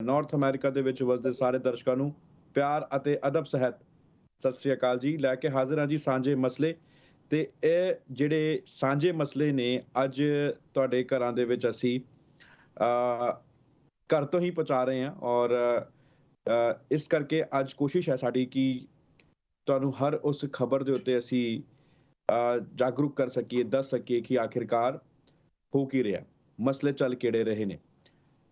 North America ਦੇ ਵਿੱਚ ਵਸਦੇ ਸਾਰੇ ਦਰਸ਼ਕਾਂ ਨੂੰ ਪਿਆਰ ਅਤੇ ਅਦਬ ਸਹਿਤ ਸਤਿ ਸ੍ਰੀ ਅਕਾਲ ਜੀ। ਲੈ ਕੇ ਹਾਜ਼ਰ ਹਾਂ ਜੀ ਸਾਂਝੇ ਮਸਲੇ ਤੇ ਇਹ ਜਿਹੜੇ ਸਾਂਝੇ ਮਸਲੇ ਨੇ ਅੱਜ ਤੁਹਾਡੇ ਘਰਾਂ ਦੇ ਵਿੱਚ ਅਸੀਂ ਘਰ ਤੋਂ ਹੀ ਪਹੁੰਚਾ ਰਹੇ ਹਾਂ ਔਰ ਇਸ ਕਰਕੇ ਅੱਜ ਕੋਸ਼ਿਸ਼ ਹੈ ਸਾਡੀ ਕਿ ਤੁਹਾਨੂੰ ਹਰ ਉਸ ਖਬਰ ਦੇ ਉੱਤੇ ਅਸੀਂ ਜਾਗਰੂਕ ਕਰ ਸਕੀਏ, ਦੱਸ ਸਕੀਏ ਕਿ ਆਖਿਰਕਾਰ ਹੋ ਕੀ ਰਿਹਾ, ਮਸਲੇ ਚੱਲ ਕਿਹੜੇ ਰਹੇ ਨੇ।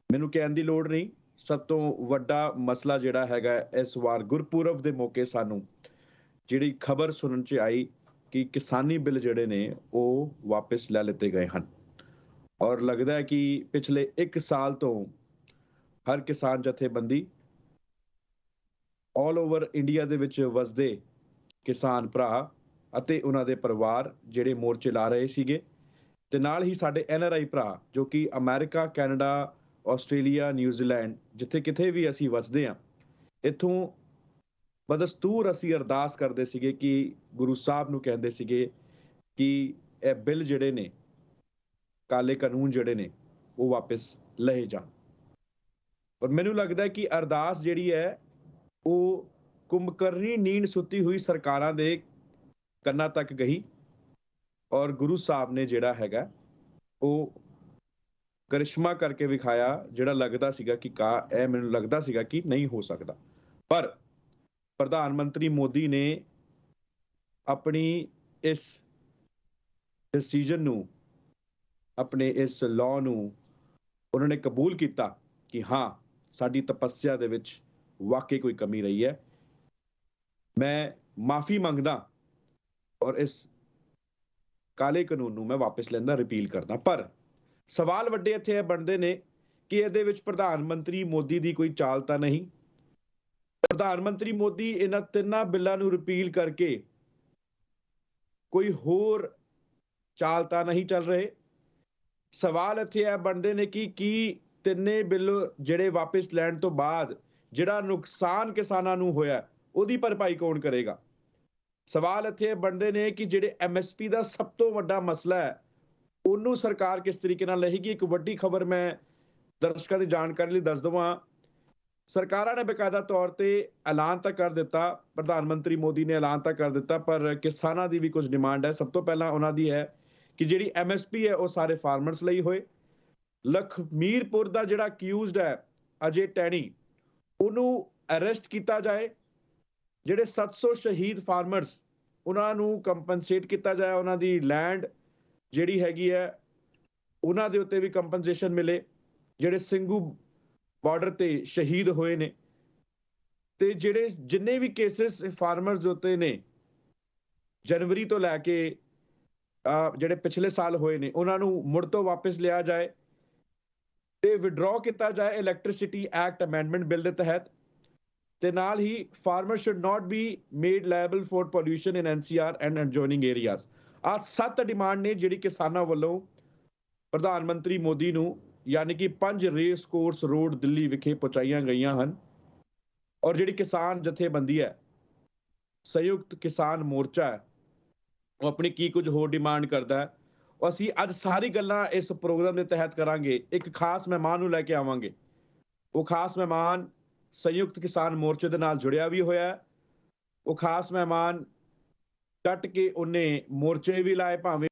ਮੈਨੂੰ ਕਹਿਣ ਦੀ ਲੋੜ ਨਹੀਂ, ਸਭ ਤੋਂ ਵੱਡਾ ਮਸਲਾ ਜਿਹੜਾ ਹੈਗਾ ਇਸ ਵਾਰ ਗੁਰਪੁਰਬ ਦੇ ਮੌਕੇ ਸਾਨੂੰ ਜਿਹੜੀ ਖਬਰ ਸੁਣਨ 'ਚ ਆਈ ਕਿ ਕਿਸਾਨੀ ਬਿੱਲ ਜਿਹੜੇ ਨੇ ਉਹ ਵਾਪਸ ਲੈ ਲਿੱਤੇ ਗਏ ਹਨ ਔਰ ਲੱਗਦਾ ਹੈ ਕਿ ਪਿਛਲੇ 1 ਸਾਲ ਤੋਂ ਹਰ ਕਿਸਾਨ ਜਥੇਬੰਦੀ ਆਲ ਓਵਰ ਇੰਡੀਆ ਦੇ ਵਿੱਚ ਵਸਦੇ ਕਿਸਾਨ ਭਰਾ ਅਤੇ ਉਹਨਾਂ ਦੇ ਪਰਿਵਾਰ ਜਿਹੜੇ ਮੋਰਚੇ ਲਾ ਰਹੇ ਸੀਗੇ ਤੇ ਨਾਲ ਹੀ ਸਾਡੇ NRI ਭਰਾ ਜੋ ਕਿ ਅਮਰੀਕਾ, ਕੈਨੇਡਾ, ਆਸਟ੍ਰੇਲੀਆ, ਨਿਊਜ਼ੀਲੈਂਡ ਜਿੱਥੇ ਕਿਤੇ ਵੀ ਅਸੀਂ ਵਸਦੇ ਹਾਂ, ਇੱਥੋਂ ਬਦਸਤੂਰ ਅਸੀਂ ਅਰਦਾਸ ਕਰਦੇ ਸੀਗੇ ਕਿ ਗੁਰੂ ਸਾਹਿਬ ਨੂੰ ਕਹਿੰਦੇ ਸੀਗੇ ਕਿ ਇਹ ਬਿੱਲ ਜਿਹੜੇ ਨੇ, ਕਾਲੇ ਕਾਨੂੰਨ ਜਿਹੜੇ ਨੇ ਉਹ ਵਾਪਸ ਲਏ ਜਾਣ। ਔਰ ਮੈਨੂੰ ਲੱਗਦਾ ਹੈ ਕਿ ਅਰਦਾਸ ਜਿਹੜੀ ਹੈ ਉਹ ਕੁੰਭਕਰਨੀ ਨੀਂਦ ਸੁੱਤੀ ਹੋਈ ਸਰਕਾਰਾਂ ਦੇ ਕੰਨਾਂ ਤੱਕ ਗਈ ਔਰ ਗੁਰੂ ਸਾਹਿਬ ਨੇ ਜਿਹੜਾ ਹੈਗਾ ਉਹ ਕਰਿਸ਼ਮਾ ਕਰਕੇ ਵਿਖਾਇਆ, ਜਿਹੜਾ ਲੱਗਦਾ ਸੀਗਾ ਕਿ ਇਹ ਮੈਨੂੰ ਲੱਗਦਾ ਸੀਗਾ ਕਿ ਨਹੀਂ ਹੋ ਸਕਦਾ। ਪਰ ਪ੍ਰਧਾਨ ਮੰਤਰੀ ਮੋਦੀ ਨੇ ਆਪਣੀ ਇਸ ਡਿਸੀਜਨ ਨੂੰ, ਆਪਣੇ ਇਸ ਲਾਅ ਨੂੰ ਉਹਨਾਂ ਨੇ ਕਬੂਲ ਕੀਤਾ ਕਿ ਹਾਂ, ਸਾਡੀ ਤਪੱਸਿਆ ਦੇ ਵਿੱਚ ਵਾਕਈ ਕੋਈ ਕਮੀ ਰਹੀ ਹੈ। ਮੈਂ ਮਾਫੀ ਮੰਗਦਾ ਔਰ ਇਸ ਕਾਲੇ ਕਾਨੂੰਨ ਨੂੰ ਮੈਂ ਵਾਪਸ ਲੈਂਦਾ, ਰਿਪੀਲ ਕਰਦਾ। ਪਰ ਸਵਾਲ ਵੱਡੇ ਇੱਥੇ ਇਹ ਬਣਦੇ ਨੇ ਕਿ ਇਹਦੇ ਵਿੱਚ ਪ੍ਰਧਾਨ ਮੰਤਰੀ ਮੋਦੀ ਦੀ ਕੋਈ ਚਾਲ ਤਾਂ ਨਹੀਂ। ਪ੍ਰਧਾਨ ਮੰਤਰੀ ਮੋਦੀ ਇਹਨਾਂ 3 ਬਿੱਲਾਂ ਨੂੰ ਰਿਪੀਲ ਕਰਕੇ ਕੋਈ ਹੋਰ ਚਾਲ ਤਾਂ ਨਹੀਂ ਚੱਲ ਰਹੇ। ਸਵਾਲ ਇੱਥੇ ਇਹ ਬਣਦੇ ਨੇ ਕਿ ਕੀ 3 ਬਿੱਲ ਜਿਹੜੇ ਵਾਪਸ ਲੈਣ ਤੋਂ ਬਾਅਦ ਜਿਹੜਾ ਨੁਕਸਾਨ ਕਿਸਾਨਾਂ ਨੂੰ ਹੋਇਆ ਉਹਦੀ ਭਰਪਾਈ ਕੌਣ ਕਰੇਗਾ। ਸਵਾਲ ਇੱਥੇ ਬਣਦੇ ਨੇ ਕਿ ਜਿਹੜੇ MSP ਦਾ ਸਭ ਤੋਂ ਵੱਡਾ ਮਸਲਾ ਹੈ ਉਹਨੂੰ ਸਰਕਾਰ ਕਿਸ ਤਰੀਕੇ ਨਾਲ ਲਏਗੀ। ਇੱਕ ਵੱਡੀ ਖਬਰ ਮੈਂ ਦਰਸ਼ਕਾਂ ਦੀ ਜਾਣਕਾਰੀ ਲਈ ਦੱਸ ਦਵਾਂ, ਸਰਕਾਰਾਂ ਨੇ ਬਕਾਇਦਾ ਤੌਰ ਤੇ ਐਲਾਨ ਤਾਂ ਕਰ ਦਿੱਤਾ, ਪ੍ਰਧਾਨ ਮੰਤਰੀ ਮੋਦੀ ਨੇ ਐਲਾਨ ਤਾਂ ਕਰ ਦਿੱਤਾ, ਪਰ ਕਿਸਾਨਾਂ ਦੀ ਵੀ ਕੁਝ ਡਿਮਾਂਡ ਹੈ। ਸਭ ਤੋਂ ਪਹਿਲਾਂ ਉਹਨਾਂ ਦੀ ਹੈ ਕਿ ਜਿਹੜੀ MSP ਹੈ ਉਹ ਸਾਰੇ ਫਾਰਮਰਸ ਲਈ ਹੋਏ। ਲਖਮੀਰਪੁਰ ਦਾ ਜਿਹੜਾ ਅਕਿਊਜ਼ਡ ਹੈ ਅਜੇ ਟੈਣੀ, ਉਹਨੂੰ ਅਰੈਸਟ ਕੀਤਾ ਜਾਏ। ਜਿਹੜੇ 700 ਸ਼ਹੀਦ ਫਾਰਮਰਸ ਉਹਨਾਂ ਨੂੰ ਕੰਪਨਸੇਟ ਕੀਤਾ ਜਾਏ, ਉਹਨਾਂ ਦੀ ਲੈਂਡ ਜਿਹੜੀ ਹੈਗੀ ਹੈ ਉਹਨਾਂ ਦੇ ਉੱਤੇ ਵੀ ਕੰਪਨਸੇਸ਼ਨ ਮਿਲੇ। ਜਿਹੜੇ ਸਿੰਘੂ ਬਾਰਡਰ ਤੇ ਸ਼ਹੀਦ ਹੋਏ ਨੇ ਤੇ ਜਿਹੜੇ ਜਿੰਨੇ ਵੀ ਕੇਸਿਸ ਫਾਰਮਰਸ ਦੇ ਉੱਤੇ ਨੇ ਜਨਵਰੀ ਤੋਂ ਲੈ ਕੇ ਜਿਹੜੇ ਪਿਛਲੇ ਸਾਲ ਹੋਏ ਨੇ ਉਹਨਾਂ ਨੂੰ ਮੁੜ ਤੋਂ ਵਾਪਸ ਲਿਆ ਜਾਏ ਤੇ ਵਿਡਰਾਅ ਕੀਤਾ ਜਾਏ ਇਲੈਕਟ੍ਰਿਸਿਟੀ ਐਕਟ ਅਮੈਂਡਮੈਂਟ ਬਿੱਲ ਦੇ ਤਹਿਤ। ਤੇ ਨਾਲ ਹੀ farmer should not be made liable for pollution in NCR and adjoining areas. ਆਹ 7 ਡਿਮਾਂਡ ਨੇ ਜਿਹੜੀ ਕਿਸਾਨਾਂ ਵੱਲੋਂ ਪ੍ਰਧਾਨ ਮੰਤਰੀ ਮੋਦੀ ਨੂੰ, ਯਾਨੀ ਕਿ 5 ਰੇਸ ਕੋਰਸ ਰੋਡ ਦਿੱਲੀ ਵਿਖੇ ਪਹੁੰਚਾਈਆਂ ਗਈਆਂ ਹਨ। ਔਰ ਜਿਹੜੀ ਕਿਸਾਨ ਜਥੇਬੰਦੀ ਹੈ, ਸੰਯੁਕਤ ਕਿਸਾਨ ਮੋਰਚਾ ਹੈ, ਉਹ ਆਪਣੀ ਕੀ ਕੁਝ ਹੋਰ ਡਿਮਾਂਡ ਕਰਦਾ ਹੈ। ਅਸੀਂ ਅੱਜ ਸਾਰੀ ਗੱਲਾਂ ਇਸ ਪ੍ਰੋਗਰਾਮ ਦੇ ਤਹਿਤ ਕਰਾਂਗੇ। ਇੱਕ ਖਾਸ ਮਹਿਮਾਨ ਨੂੰ ਲੈ ਕੇ ਆਵਾਂਗੇ। ਉਹ ਖਾਸ ਮਹਿਮਾਨ ਸੰਯੁਕਤ ਕਿਸਾਨ ਮੋਰਚੇ ਦੇ ਨਾਲ ਜੁੜਿਆ ਵੀ ਹੋਇਆ। ਉਹ ਖਾਸ ਮਹਿਮਾਨ ਕੱਟ ਕੇ ਉਹਨੇ ਮੋਰਚੇ ਵੀ ਲਾਏ, ਭਾਵੇਂ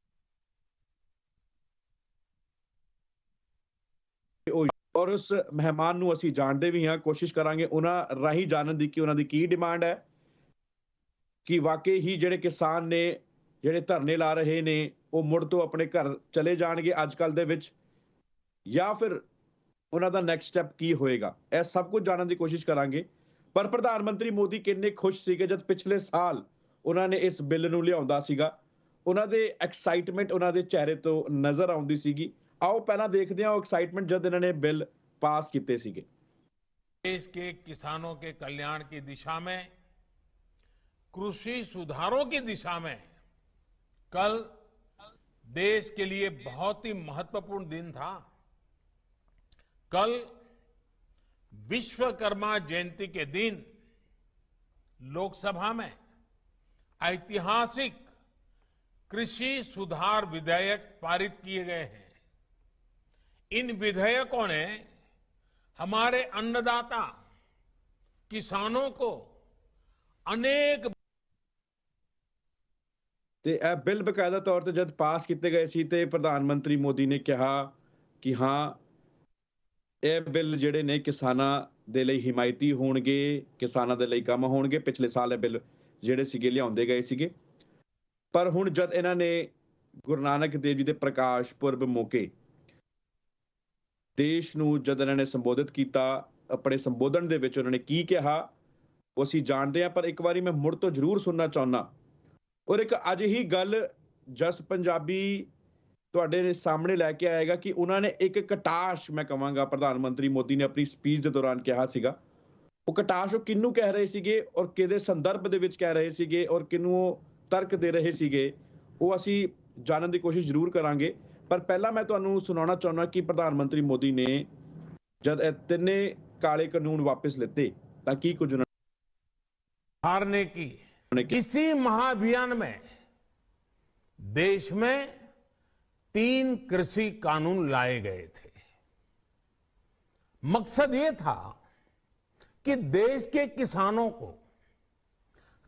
ਔਰ ਉਸ ਮਹਿਮਾਨ ਨੂੰ ਅਸੀਂ ਜਾਣਦੇ ਵੀ ਹਾਂ। ਕੋਸ਼ਿਸ਼ ਕਰਾਂਗੇ ਉਹਨਾਂ ਰਾਹੀਂ ਜਾਣਨ ਦੀ ਕਿ ਉਹਨਾਂ ਦੀ ਕੀ ਡਿਮਾਂਡ ਹੈ, ਕਿ ਵਾਕਈ ਹੀ ਜਿਹੜੇ ਕਿਸਾਨ ਨੇ, ਜਿਹੜੇ ਧਰਨੇ ਲਾ ਰਹੇ ਨੇ, ਉਹ ਮੁੜ ਤੋਂ ਆਪਣੇ ਘਰ ਚਲੇ ਜਾਣਗੇ ਅੱਜ ਕੱਲ੍ਹ ਦੇ ਵਿੱਚ, ਜਾਂ ਫਿਰ ਉਹਨਾਂ ਦਾ ਨੈਕਸਟ ਸਟੈਪ ਕੀ ਹੋਏਗਾ। ਇਹ ਸਭ ਕੁਝ ਜਾਣਨ ਦੀ ਕੋਸ਼ਿਸ਼ ਕਰਾਂਗੇ। ਪਰ ਪ੍ਰਧਾਨ ਮੰਤਰੀ ਮੋਦੀ ਕਿੰਨੇ ਖੁਸ਼ ਸੀਗੇ ਜਦ ਪਿਛਲੇ ਸਾਲ ਉਹਨਾਂ ਨੇ ਇਸ ਬਿੱਲ ਨੂੰ ਲਿਆਉਂਦਾ ਸੀਗਾ। ਉਹਨਾਂ ਦੇ ਐਕਸਾਈਟਮੈਂਟ ਉਹਨਾਂ ਦੇ ਚਿਹਰੇ ਤੋਂ ਨਜ਼ਰ ਆਉਂਦੀ ਸੀਗੀ। आओ पहला देखते हैं वो एक्साइटमेंट जब इन्होंने बिल पास किए सीगे। देश के किसानों के कल्याण की दिशा में, कृषि सुधारों की दिशा में कल देश के लिए बहुत ही महत्वपूर्ण दिन था। कल विश्वकर्मा जयंती के दिन लोकसभा में ऐतिहासिक कृषि सुधार विधेयक पारित किए गए हैं। इन विधेयकों ने हमारे अन्नदाता किसानों को अनेक ਤੇ ਇਹ ਬਿੱਲ ਬਕਾਇਦਾ ਤੌਰ ਤੇ ਜਦ ਪਾਸ ਕੀਤੇ ਗਏ ਸੀ ਤੇ ਪ੍ਰਧਾਨ ਮੰਤਰੀ ਮੋਦੀ ਨੇ ਕਿਹਾ ਕਿ ਹਾਂ ਇਹ ਬਿੱਲ ਜਿਹੜੇ ਨੇ ਕਿਸਾਨਾਂ ਦੇ ਲਈ ਹਿਮਾਇਤੀ ਹੋਣਗੇ, ਕਿਸਾਨਾਂ ਦੇ ਲਈ ਕੰਮ ਹੋਣਗੇ। ਪਿਛਲੇ ਸਾਲ ਇਹ ਬਿੱਲ ਜਿਹੜੇ ਸੀਗੇ ਲਿਆਉਂਦੇ ਗਏ ਸੀਗੇ, ਪਰ ਹੁਣ ਜਦ ਇਹਨਾਂ ਨੇ ਗੁਰੂ ਨਾਨਕ ਦੇਵ ਜੀ ਦੇ ਪ੍ਰਕਾਸ਼ ਪੁਰਬ ਮੌਕੇ ਦੇਸ਼ ਨੂੰ ਜਦ ਇਹਨਾਂ ਨੇ ਸੰਬੋਧਿਤ ਕੀਤਾ, ਆਪਣੇ ਸੰਬੋਧਨ ਦੇ ਵਿੱਚ ਉਹਨਾਂ ਨੇ ਕੀ ਕਿਹਾ ਉਹ ਅਸੀਂ ਜਾਣਦੇ ਹਾਂ, ਪਰ ਇੱਕ ਵਾਰੀ ਮੈਂ ਮੁੜ ਤੋਂ ਜ਼ਰੂਰ ਸੁਣਨਾ ਚਾਹੁੰਦਾ। ਔਰ ਇੱਕ ਅੱਜ ਹੀ ਗੱਲ ਜਸ ਪੰਜਾਬੀ ਤੁਹਾਡੇ ਸਾਹਮਣੇ ਲੈ ਕੇ ਆਏਗਾ ਕਿ ਉਹਨਾਂ ਨੇ ਇੱਕ ਕਟਾਸ਼, ਮੈਂ ਕਹਾਂਗਾ ਪ੍ਰਧਾਨ ਮੰਤਰੀ ਮੋਦੀ ਨੇ ਆਪਣੀ ਸਪੀਚ ਦੇ ਦੌਰਾਨ ਕਿਹਾ ਸੀਗਾ, ਉਹ ਕਟਾਸ਼ ਉਹ ਕਿਹਨੂੰ ਕਹਿ ਰਹੇ ਸੀਗੇ ਔਰ ਕਿਹਦੇ ਸੰਦਰਭ ਦੇ ਵਿੱਚ ਕਹਿ ਰਹੇ ਸੀਗੇ ਔਰ ਕਿਹਨੂੰ ਉਹ ਤਰਕ ਦੇ ਰਹੇ ਸੀਗੇ, ਉਹ ਅਸੀਂ ਜਾਣਨ ਦੀ ਕੋਸ਼ਿਸ਼ ਜ਼ਰੂਰ ਕਰਾਂਗੇ। ਪਰ ਪਹਿਲਾਂ ਮੈਂ ਤੁਹਾਨੂੰ ਸੁਣਾਉਣਾ ਚਾਹੁੰਦਾ ਕਿ ਪ੍ਰਧਾਨ ਮੰਤਰੀ ਮੋਦੀ ਨੇ ਜਦ ਇਹ ਤਿੰਨੇ ਕਾਲੇ ਕਾਨੂੰਨ ਵਾਪਸ ਲਿੱਤੇ ਤਾਂ ਕੀ ਕੁਝ हारने की इसी महाअभियान में देश में 3 कृषि कानून लाए गए थे। मकसद ये था कि देश के किसानों को,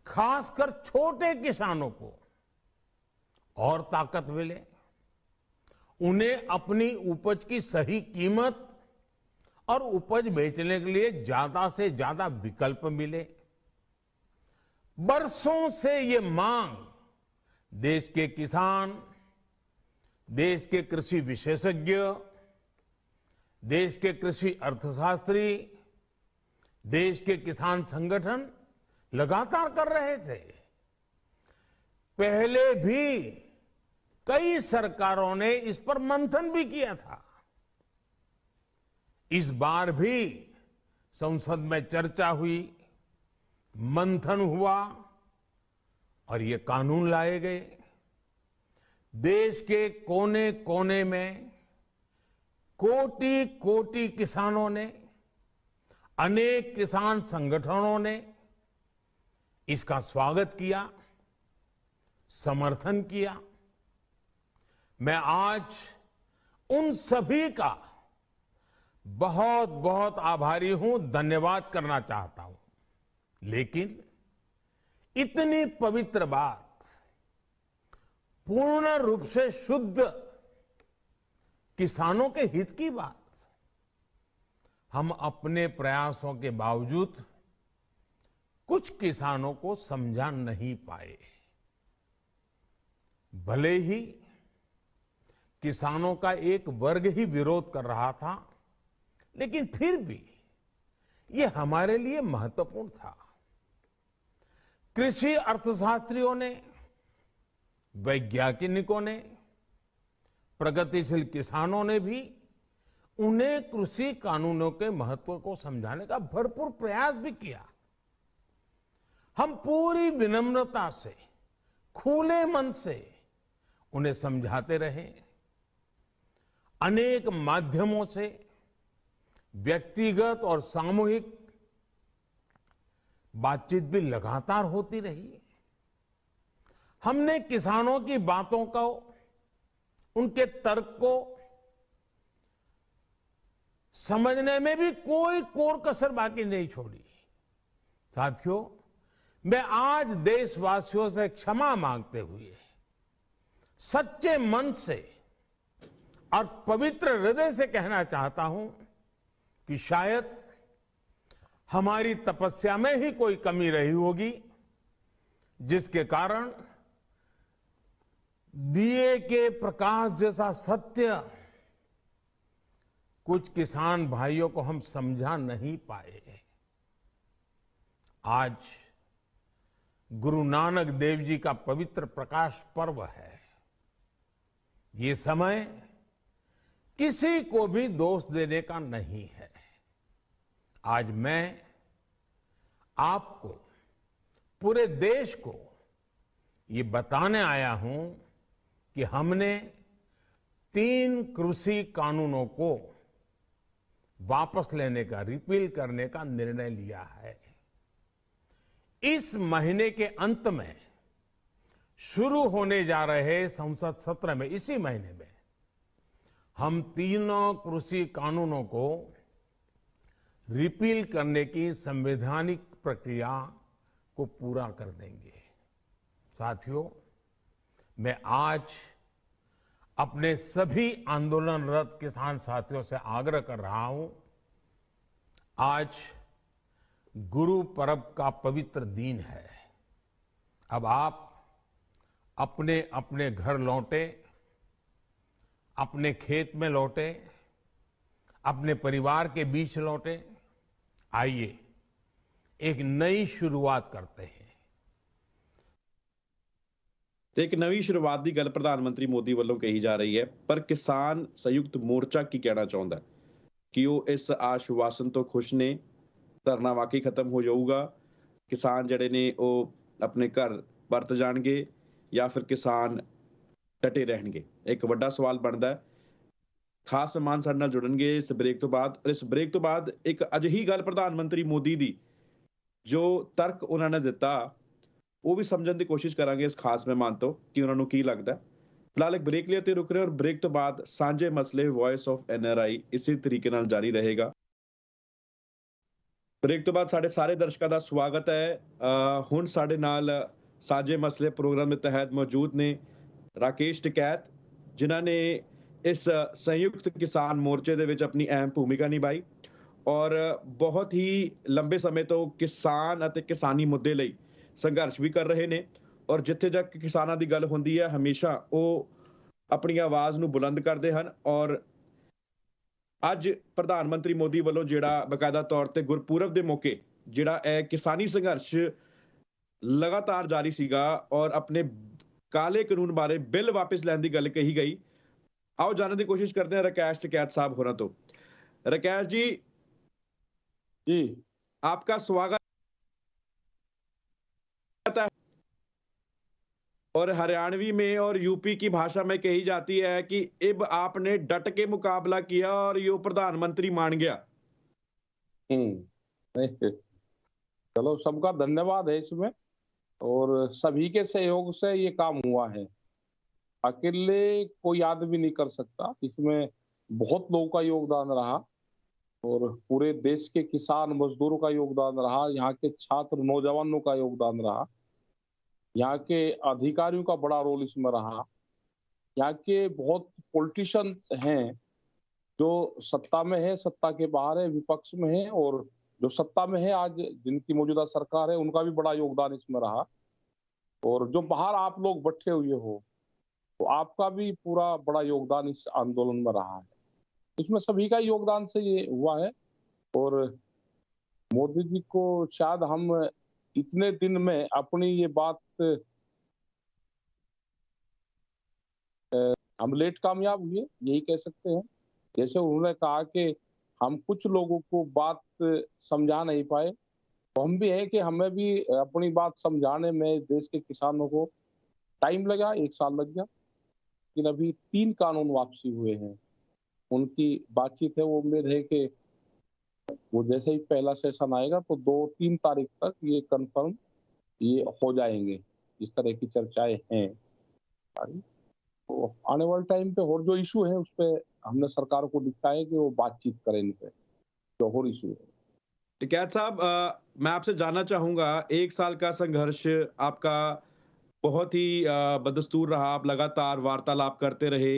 खासकर छोटे किसानों को और ताकत मिले, उन्हें अपनी उपज की सही कीमत और उपज बेचने के लिए ज्यादा से ज्यादा विकल्प मिले। बरसों से ये मांग देश के किसान, देश के कृषि विशेषज्ञ, देश के कृषि अर्थशास्त्री, देश के किसान संगठन लगातार कर रहे थे। पहले भी कई सरकारों ने इस पर मंथन भी किया था। इस बार भी संसद में चर्चा हुई, मंथन हुआ और ये कानून लाए गए। देश के कोने कोने में कोटि कोटि किसानों ने, अनेक किसान संगठनों ने इसका स्वागत किया, समर्थन किया। मैं आज उन सभी का बहुत बहुत आभारी हूं, धन्यवाद करना चाहता हूं। लेकिन इतनी पवित्र बात, पूर्ण रूप से शुद्ध किसानों के हित की बात, हम अपने प्रयासों के बावजूद कुछ किसानों को समझा नहीं पाए। भले ही किसानों का एक वर्ग ही विरोध कर रहा था, लेकिन फिर भी ये हमारे लिए महत्वपूर्ण था। कृषि अर्थशास्त्रियों ने, वैज्ञानिकों ने, प्रगतिशील किसानों ने भी उन्हें कृषि कानूनों के महत्व को समझाने का भरपूर प्रयास भी किया। हम पूरी विनम्रता से, खुले मन से उन्हें समझाते रहे। अनेक माध्यमों से व्यक्तिगत और सामूहिक बातचीत भी लगातार होती रही। हमने किसानों की बातों को, उनके तर्क को समझने में भी कोई कोर कसर बाकी नहीं छोड़ी। साथियों, मैं आज देशवासियों से क्षमा मांगते हुए सच्चे मन से और पवित्र हृदय से कहना चाहता हूं कि शायद हमारी तपस्या में ही कोई कमी रही होगी, जिसके कारण दिए के प्रकाश जैसा सत्य कुछ किसान भाइयों को हम समझा नहीं पाए। आज गुरु नानक देव जी का पवित्र प्रकाश पर्व है। ये समय किसी को भी दोष देने का नहीं है। आज मैं आपको, पूरे देश को ये बताने आया हूं कि हमने 3 कृषि कानूनों को वापस लेने का, रिपील करने का निर्णय लिया है। इस महीने के अंत में शुरू होने जा रहे संसद सत्र में, इसी महीने में हम तीनों कृषि कानूनों को रिपील करने की संवैधानिक प्रक्रिया को पूरा कर देंगे। साथियों, मैं आज अपने सभी आंदोलनरत किसान साथियों से आग्रह कर रहा हूं, आज गुरु पर्व का पवित्र दिन है। अब आप अपने अपने घर लौटे, अपने खेत में लौटे, अपने परिवार के बीच लौटे। आइए एक नई शुरुआत करते हैं। ਤੇ ਇੱਕ ਨਵੀਂ ਸ਼ੁਰੂਆਤ ਦੀ ਗੱਲ ਪ੍ਰਧਾਨ ਮੰਤਰੀ ਮੋਦੀ ਵੱਲੋਂ ਕਹੀ ਜਾ ਰਹੀ ਹੈ, ਪਰ ਕਿਸਾਨ ਸੰਯੁਕਤ ਮੋਰਚਾ ਕੀ ਕਹਿਣਾ ਚਾਹੁੰਦਾ ਹੈ ਕਿ ਉਹ ਇਸ ਆਸ਼ਵਾਸਨ ਤੋਂ ਖੁਸ਼ ਨੇ, ਧਰਨਾ ਵਾਕਈ ਖਤਮ ਹੋ ਜਾਊਗਾ, ਕਿਸਾਨ ਜਿਹੜੇ ਨੇ ਉਹ ਆਪਣੇ ਘਰ ਪਰਤ ਜਾਣਗੇ ਜਾਂ ਫਿਰ ਕਿਸਾਨ ਡਟੇ ਰਹਿਣਗੇ। ਇੱਕ ਵੱਡਾ ਸਵਾਲ ਬਣਦਾ ਹੈ। ਖਾਸ ਮਹਿਮਾਨ ਸਾਡੇ ਨਾਲ ਜੁੜਨਗੇ ਇਸ ਬ੍ਰੇਕ ਤੋਂ ਬਾਅਦ, ਔਰ ਇਸ ਬ੍ਰੇਕ ਤੋਂ ਬਾਅਦ ਇੱਕ ਅਜਿਹੀ ਗੱਲ ਪ੍ਰਧਾਨ ਮੰਤਰੀ ਮੋਦੀ ਦੀ ਜੋ ਤਰਕ ਉਹਨਾਂ ਨੇ ਦਿੱਤਾ ਉਹ ਵੀ ਸਮਝਣ ਦੀ ਕੋਸ਼ਿਸ਼ ਕਰਾਂਗੇ ਇਸ ਖਾਸ ਮਹਿਮਾਨ ਤੋਂ ਕਿ ਉਹਨਾਂ ਨੂੰ ਕੀ ਲੱਗਦਾ। ਫਿਲਹਾਲ ਇੱਕ ਬ੍ਰੇਕ ਲਈ ਉੱਤੇ ਰੁਕ ਰਹੇ ਔਰ ਬ੍ਰੇਕ ਤੋਂ ਬਾਅਦ ਸਾਂਝੇ ਮਸਲੇ ਵੌਇਸ ਆਫ ਐਨਆਰਆਈ ਇਸੇ ਤਰੀਕੇ ਨਾਲ ਜਾਰੀ ਰਹੇਗਾ। ਬ੍ਰੇਕ ਤੋਂ ਬਾਅਦ ਸਾਡੇ ਸਾਰੇ ਦਰਸ਼ਕਾਂ ਦਾ ਸਵਾਗਤ ਹੈ। ਹੁਣ ਸਾਡੇ ਨਾਲ ਸਾਂਝੇ ਮਸਲੇ ਪ੍ਰੋਗਰਾਮ ਦੇ ਤਹਿਤ ਮੌਜੂਦ ਨੇ ਰਾਕੇਸ਼ ਟਿਕੈਤ, ਜਿਨ੍ਹਾਂ ਨੇ ਇਸ ਸੰਯੁਕਤ ਕਿਸਾਨ ਮੋਰਚੇ ਦੇ ਵਿੱਚ ਆਪਣੀ ਅਹਿਮ ਭੂਮਿਕਾ ਨਿਭਾਈ ਔਰ ਬਹੁਤ ਹੀ ਲੰਬੇ ਸਮੇਂ ਤੋਂ ਕਿਸਾਨ ਅਤੇ ਕਿਸਾਨੀ ਮੁੱਦੇ ਲਈ ਸੰਘਰਸ਼ ਵੀ ਕਰ ਰਹੇ ਨੇ ਔਰ ਜਿੱਥੇ ਤੱਕ ਕਿਸਾਨਾਂ ਦੀ ਗੱਲ ਹੁੰਦੀ ਹੈ ਹਮੇਸ਼ਾ ਉਹ ਆਪਣੀ ਆਵਾਜ਼ ਨੂੰ ਬੁਲੰਦ ਕਰਦੇ ਹਨ। ਔਰ ਅੱਜ ਪ੍ਰਧਾਨ ਮੰਤਰੀ ਮੋਦੀ ਵੱਲੋਂ ਜਿਹੜਾ ਬਕਾਇਦਾ ਤੌਰ ਤੇ ਗੁਰਪੁਰਬ ਦੇ ਮੌਕੇ ਜਿਹੜਾ ਇਹ ਕਿਸਾਨੀ ਸੰਘਰਸ਼ ਲਗਾਤਾਰ ਜਾਰੀ ਸੀਗਾ ਔਰ ਆਪਣੇ ਕਾਲੇ ਕਾਨੂੰਨ ਬਾਰੇ ਬਿੱਲ ਵਾਪਸ ਲੈਣ ਦੀ ਗੱਲ ਕਹੀ ਗਈ। आओ जानने की कोशिश करते हैं राकेश टिकैत साहब होना। तो राकेश जी आपका स्वागत है। और हरियाणवी में और यूपी की भाषा में कही जाती है कि अब आपने डट के मुकाबला किया और यो प्रधानमंत्री मान गया। चलो, सबका धन्यवाद है इसमें, और सभी के सहयोग से ये काम हुआ है। अकेले कोई आदमी नहीं कर सकता, इसमें बहुत लोगों का योगदान रहा और पूरे देश के किसान मजदूरों का योगदान रहा, यहाँ के छात्र नौजवानों का योगदान रहा, यहाँ के अधिकारियों का बड़ा रोल इसमें रहा। यहाँ के बहुत पॉलिटिशियंस हैं जो सत्ता में है, सत्ता के बाहर है, विपक्ष में है, और जो सत्ता में है आज जिनकी मौजूदा सरकार है उनका भी बड़ा योगदान इसमें रहा। और जो बाहर आप लोग बैठे हुए हो तो आपका भी पूरा बड़ा योगदान इस आंदोलन में रहा है। इसमें सभी का योगदान से ये हुआ है। और मोदी जी को शायद हम इतने दिन में अपनी ये बात हम लेट कामयाब हुए, यही कह सकते हैं। जैसे उन्होंने कहा कि हम कुछ लोगों को बात समझा नहीं पाए, तो हम भी है कि हमें भी अपनी बात समझाने में देश के किसानों को टाइम लगा, 1 साल लग गया। लेकिन अभी 3 कानून वापसी हुए हैं, उनकी बातचीत है। वो उम्मीद है कि वो जैसे ही पहला सेशन आएगा तो 2-3 तारीख तक ये कंफर्म ये हो जाएंगे। इस तरह की चर्चाएं हैं। तो आने वाले टाइम पे और जो इशू है उस पर हमने सरकार को लिखा है कि वो बातचीत करें इन पे, जो और इशू है। टिकैत साहब, मैं आपसे जानना चाहूंगा, 1 साल का संघर्ष आपका बहुत ही बदस्तूर रहा। आप लगातार वार्तालाप करते रहे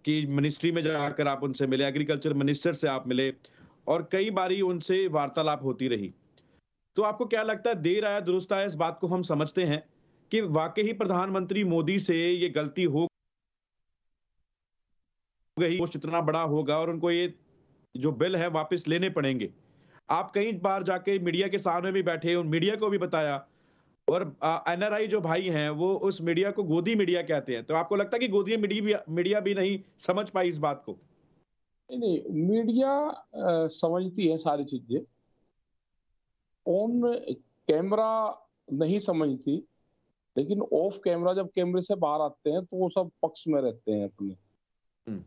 कि मिनिस्ट्री में जाकर आप उनसे मिले, एग्रीकल्चर मिनिस्टर से आप मिले और कई बारी उनसे वार्तालाप होती रही। तो आपको क्या लगता है, देर आया दुरुस्त आया, इस बात को हम समझते हैं कि वाकई ही प्रधानमंत्री मोदी से ये गलती हो गई, वो इतना बड़ा होगा और उनको ये जो बिल है वापस लेने पड़ेंगे। आप कई बार जाके मीडिया के सामने भी बैठे और मीडिया को भी बताया, और एनआरआई जो भाई हैं वो उस मीडिया को गोदी मीडिया कहते हैं। तो आपको लगता है कि गोदी मीडिया भी नहीं समझ पाई इस बात को? नहीं, मीडिया समझती है सारी चीजें, ऑन कैमरा नहीं समझती, लेकिन ऑफ कैमरा जब कैमरे से बाहर आते हैं तो वो सब पक्ष में रहते हैं अपने।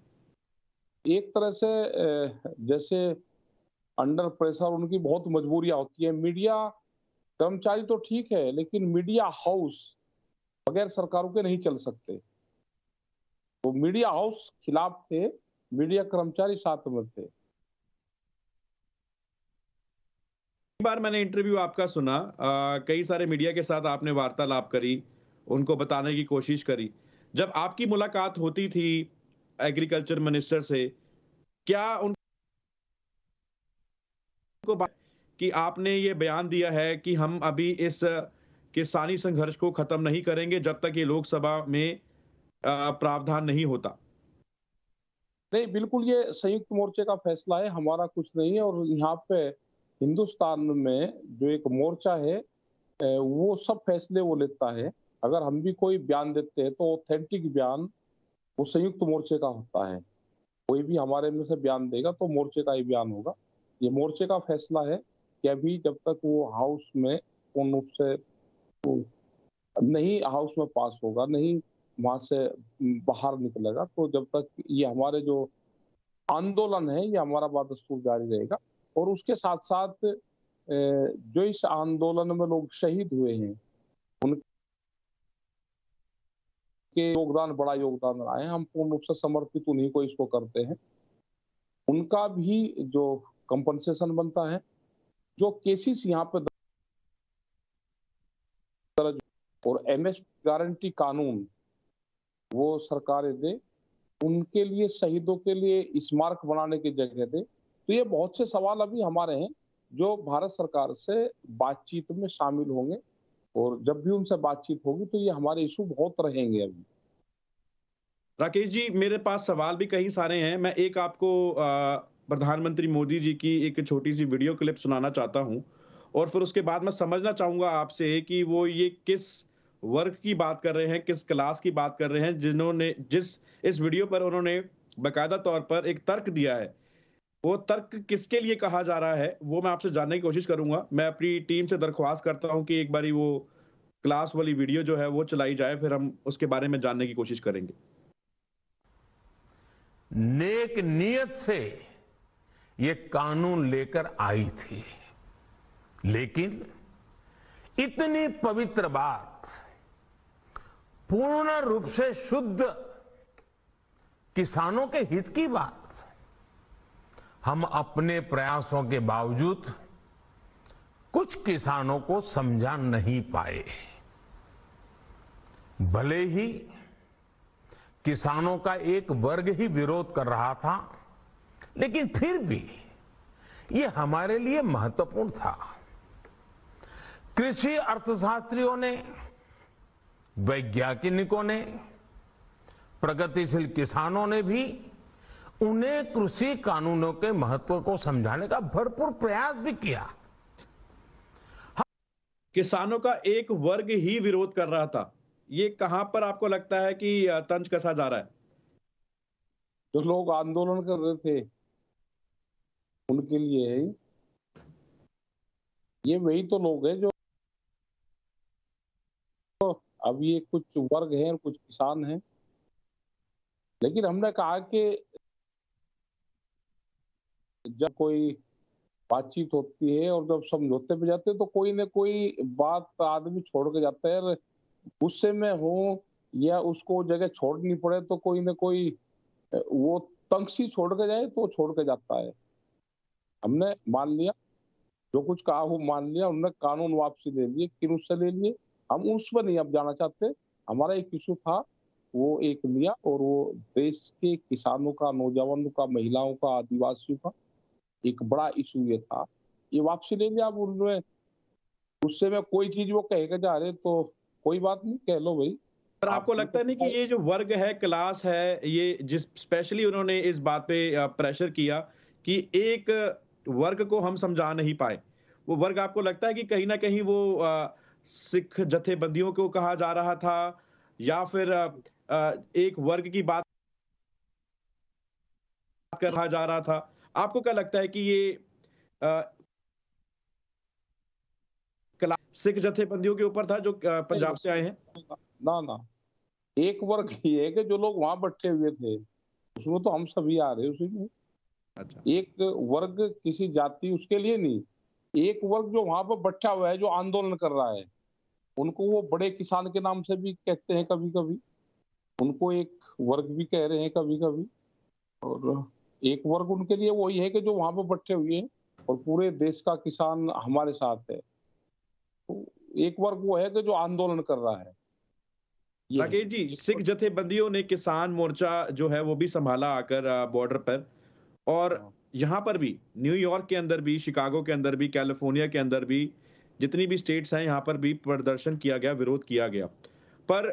एक तरह से जैसे अंडर प्रेशर उनकी बहुत मजबूरियां होती है। मीडिया कर्मचारी तो ठीक है, लेकिन मीडिया हाउस बगैर सरकारों के नहीं चल सकते। तो मीडिया हाउस खिलाफ थे मीडिया कर्मचारी साथ में थे। कई बार मैंने इंटरव्यू आपका सुना, कई सारे मीडिया के साथ आपने वार्तालाप करी, उनको बताने की कोशिश करी। जब आपकी मुलाकात होती थी एग्रीकल्चर मिनिस्टर से, क्या उनको कि आपने ये बयान दिया है कि हम अभी इस किसानी संघर्ष को खत्म नहीं करेंगे जब तक ये लोकसभा में प्रावधान नहीं होता? नहीं, बिल्कुल ये संयुक्त मोर्चे का फैसला है, हमारा कुछ नहीं है। और यहाँ पे हिंदुस्तान में जो एक मोर्चा है, वो सब फैसले वो लेता है। अगर हम भी कोई बयान देते हैं तो ऑथेंटिक बयान वो संयुक्त मोर्चे का होता है। कोई भी हमारे में से बयान देगा तो मोर्चे का ही बयान होगा। ये मोर्चे का फैसला है कि अभी जब तक वो हाउस में पूर्ण रूप से वो नहीं हाउस में पास होगा, नहीं वहां से बाहर निकलेगा, तो जब तक ये हमारे जो आंदोलन है ये हमारा बदस्तूर जारी रहेगा। और उसके साथ साथ जो इस आंदोलन में लोग शहीद हुए हैं, उनके योगदान, बड़ा योगदान रहा है, हम पूर्ण रूप से समर्पित उन्हीं को इसको करते हैं। उनका भी जो कंपनसेशन बनता है, जो केसेस यहाँ पे दर्ज, और एमएस गारंटी कानून वो सरकारें दे, उनके लिए, शहीदों के लिए स्मारक बनाने की जगह दे। तो ये बहुत से सवाल अभी हमारे हैं जो भारत सरकार से बातचीत में शामिल होंगे, और जब भी उनसे बातचीत होगी तो ये हमारे इशू बहुत रहेंगे अभी। राकेश जी, मेरे पास सवाल भी कई सारे हैं। मैं एक आपको प्रधानमंत्री मोदी जी की एक छोटी-सी वीडियो क्लिप सुनाना चाहता हूँ और फिर उसके बाद मैं समझना चाहूँगा आपसे कि वो ये किस वर्ग की बात कर रहे हैं, किस क्लास की बात कर रहे हैं, इस वीडियो पर उन्होंने बाकायदा तौर पर एक तर्क दिया है। वो तर्क किसके लिए कहा जा रहा है, वो मैं आपसे जानने की कोशिश करूँगा। मैं अपनी टीम से दरख्वास्त करता हूँ कि एक बारी वो क्लास वाली वीडियो जो है वो चलाई जाए, फिर हम उसके बारे में जानने की कोशिश करेंगे। नेक नियत से ये कानून लेकर आई थी, लेकिन इतनी पवित्र बात, पूर्ण रूप से शुद्ध किसानों के हित की बात, हम अपने प्रयासों के बावजूद कुछ किसानों को समझा नहीं पाए। भले ही किसानों का एक वर्ग ही विरोध कर रहा था, लेकिन फिर भी ये हमारे लिए महत्वपूर्ण था। कृषि अर्थशास्त्रियों ने, वैज्ञानिकों ने, प्रगतिशील किसानों ने भी उन्हें कृषि कानूनों के महत्व को समझाने का भरपूर प्रयास भी किया। किसानों का एक वर्ग ही विरोध कर रहा था। ये कहां पर आपको लगता है कि तंज कसा जा रहा है? जो लोग आंदोलन कर रहे थे उनके लिए है ये वही तो लोग हैं जो अब ये कुछ वर्ग हैं और कुछ किसान हैं। लेकिन हमने कहा कि जब कोई बातचीत होती है और जब समझौते पे जाते हैं तो कोई न कोई बात आदमी छोड़ के जाता है। गुस्से में हो या उसको जगह छोड़नी पड़े तो कोई न कोई वो तंगसी छोड़ के जाए तो छोड़ के जाता है। हमने मान लिया, जो कुछ कहा वो मान लिया, उन्होंने कानून वापसी ले लिए, किन उससे ले लिए, हम उस पर नहीं अब जाना चाहते। हमारा एक इशू था, वो एक लिया, और वो देश के किसानों का, नौजवानों का, महिलाओं का, आदिवासियों का एक बड़ा इशू ये था, ये वापसी ले लिया। अब उन्होंने गुस्से में कोई चीज वो कह के जा रहे तो कोई बात नहीं, कह लो भाई। पर आपको लगता है नहीं कि ये जो वर्ग है, क्लास है, ये जिस स्पेशली उन्होंने इस बात पे प्रेशर किया कि एक वर्ग को हम समझा नहीं पाए। वो वर्ग आपको लगता है कि कहीं न कहीं वो सिख जथेबंदियों को कहा जा रहा था या फिर एक वर्ग की बात कहा जा रहा था? आपको क्या लगता है कि ये अ, सिख जथेबंदियों के ऊपर था जो पंजाब से आए हैं? ना ना, एक वर्ग ये है कि जो लोग वहां बैठे हुए थे उसमें तो हम सभी आ रहे उसी में। अच्छा। एक वर्ग किसी जाति उसके लिए नहीं, एक वर्ग जो वहां पर बैठा हुआ है, जो आंदोलन कर रहा है, उनको वो बड़े किसान के नाम से भी कहते हैं कभी कभी, उनको एक वर्ग भी कह रहे हैं कभी कभी। और एक वर्ग उनके लिए वही है कि जो वहां पर बैठे हुए हैं और पूरे देश का किसान हमारे साथ है। तो एक वर्ग वो है कि जो आंदोलन कर रहा है, ये है। राकेश जी, सिख जथेबंदियों ने किसान मोर्चा जो है वो भी संभाला आकर बॉर्डर पर, और हाँ, यहाँ पर भी न्यूयॉर्क के अंदर भी, शिकागो के अंदर भी, कैलिफोर्निया के अंदर भी, जितनी भी स्टेट्स हैं यहाँ पर भी प्रदर्शन किया गया, विरोध किया गया। पर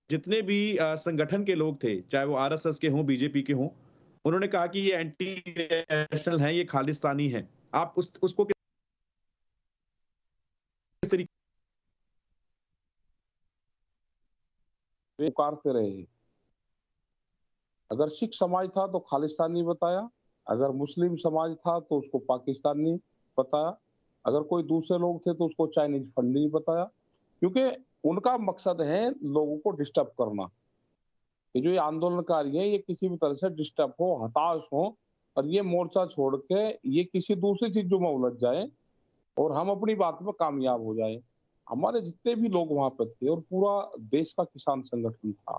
जितने भी संगठन के लोग थे, चाहे वो आरएसएस के हों, बीजेपी के हों, उन्होंने कहा कि ये एंटी नेशनल हैं, ये खालिस्तानी हैं। आप उस उसको किस तरीके वे पुकारते रहे। अगर सिख समाज था तो खालिस्तानी बताया, अगर मुस्लिम समाज था तो उसको पाकिस्तानी बताया, अगर कोई दूसरे लोग थे तो उसको चाइनीज फंडी बताया, क्योंकि उनका मकसद है लोगों को डिस्टर्ब करना। कि जो ये आंदोलनकारी है ये किसी भी तरह से डिस्टर्ब हो, हताश हो, और ये मोर्चा छोड़ के ये किसी दूसरी चीजों में उलझ जाए और हम अपनी बात में कामयाब हो जाए। हमारे जितने भी लोग वहां पे थे और पूरा देश का किसान संगठन था,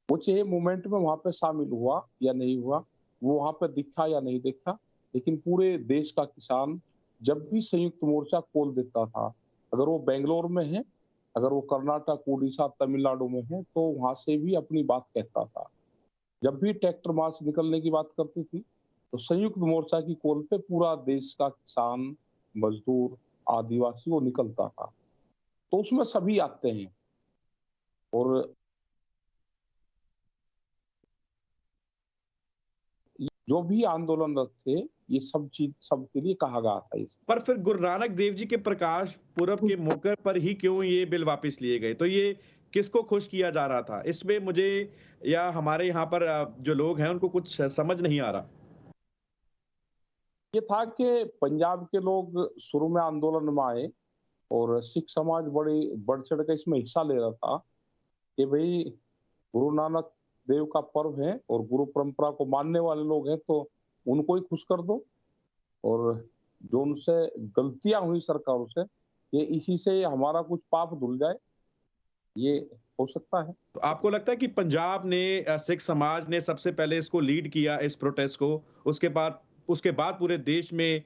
वो चाहे मूवमेंट में वहां पे शामिल हुआ या नहीं हुआ, वो वहां पे दिखा या नहीं दिखा, लेकिन पूरे देश का किसान जब भी संयुक्त मोर्चा खोल देता था, अगर वो बेंगलोर में है, अगर वो कर्नाटक, उड़ीसा, तमिलनाडु में है, तो वहां से भी अपनी बात कहता था। जब भी ट्रैक्टर मार्च निकलने की बात करती थी, तो संयुक्त मोर्चा की कॉल पे पूरा देश का किसान, मजदूर, आदिवासी वो निकलता था। तो उसमें सभी आते हैं और जो भी आंदोलनरत थे, ये सब चीज सबके लिए कहा गया था इसमें। पर फिर गुरु नानक देव जी के प्रकाश पुरब के मौके पर ही क्यों ये बिल वापस लिए गए? तो ये किसको खुश किया जा रहा था? इसमें मुझे या हमारे यहाँ पर जो लोग हैं उनको कुछ समझ नहीं आ रहा। ये था कि पंजाब के लोग शुरू में आंदोलन में आए और सिख समाज बड़ी बढ़ चढ़ के इसमें हिस्सा ले रहा था कि भाई गुरु नानक देव का पर्व है और गुरु परंपरा को मानने वाले लोग हैं, तो उनको ही खुश कर दो, और जो उनसे गलतियां हुई सरकारों से, ये इसी से हमारा कुछ पाप धुल जाए, ये हो सकता है। तो आपको लगता है कि पंजाब ने सिख समाज ने सबसे पहले इसको लीड किया, इस प्रोटेस्ट को, उसके बाद पूरे देश में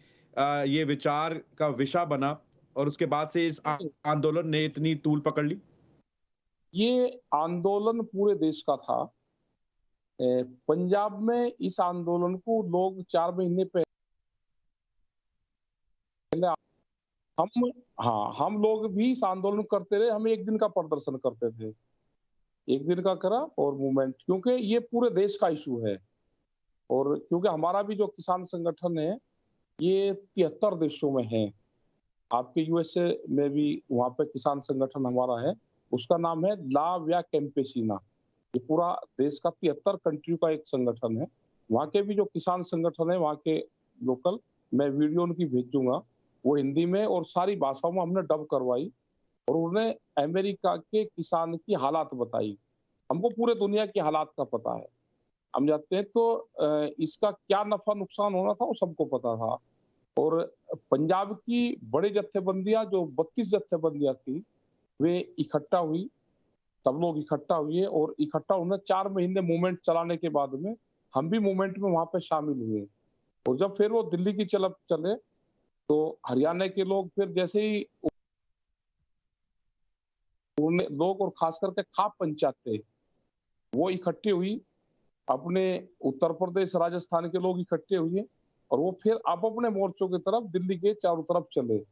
ये विचार का विषय बना और उसके बाद से इस आंदोलन ने इतनी तूल पकड़ ली? ये आंदोलन पूरे देश का था। पंजाब में इस आंदोलन को लोग 4 महीने पहले हम हाँ, हम लोग भी इस आंदोलन करते रहे, हम एक दिन का प्रदर्शन करते थे, एक दिन का करा और मूवमेंट, क्योंकि ये पूरे देश का इशू है। और क्योंकि हमारा भी जो किसान संगठन है ये 73 देशों में है। आपके यूएसए में भी वहां पे किसान संगठन हमारा है, उसका नाम है ला व्या कैंपेसिना। ये पूरा देश का 73 कंट्री का एक संगठन है। वहाँ के भी जो किसान संगठन है वहाँ के लोकल, मैं वीडियो उनकी भेजूंगा, वो हिंदी में और सारी भाषाओं में हमने डब करवाई और उन्हें अमेरिका के किसान की हालात बताई। हमको पूरे दुनिया की हालात का पता है, हम जाते हैं तो इसका क्या नफा नुकसान होना था वो सबको पता था। और पंजाब की बड़े जत्थेबंदियां, जो 32 जत्थेबंदियां थी, वे इकट्ठा हुई, सब लोग इकट्ठा हुए और इकट्ठा होने 4 महीने मूवमेंट चलाने के बाद में हम भी मूवमेंट में वहां पे शामिल हुए। और जब फिर वो दिल्ली की चलप चले, तो हरियाणा के लोग फिर जैसे ही उन्हें लोग और खास करके खाप पंचायतें वो इकट्ठी हुई, अपने उत्तर प्रदेश, राजस्थान के लोग इकट्ठे हुए और वो फिर अब अपने मोर्चों की तरफ दिल्ली के चारों तरफ चले।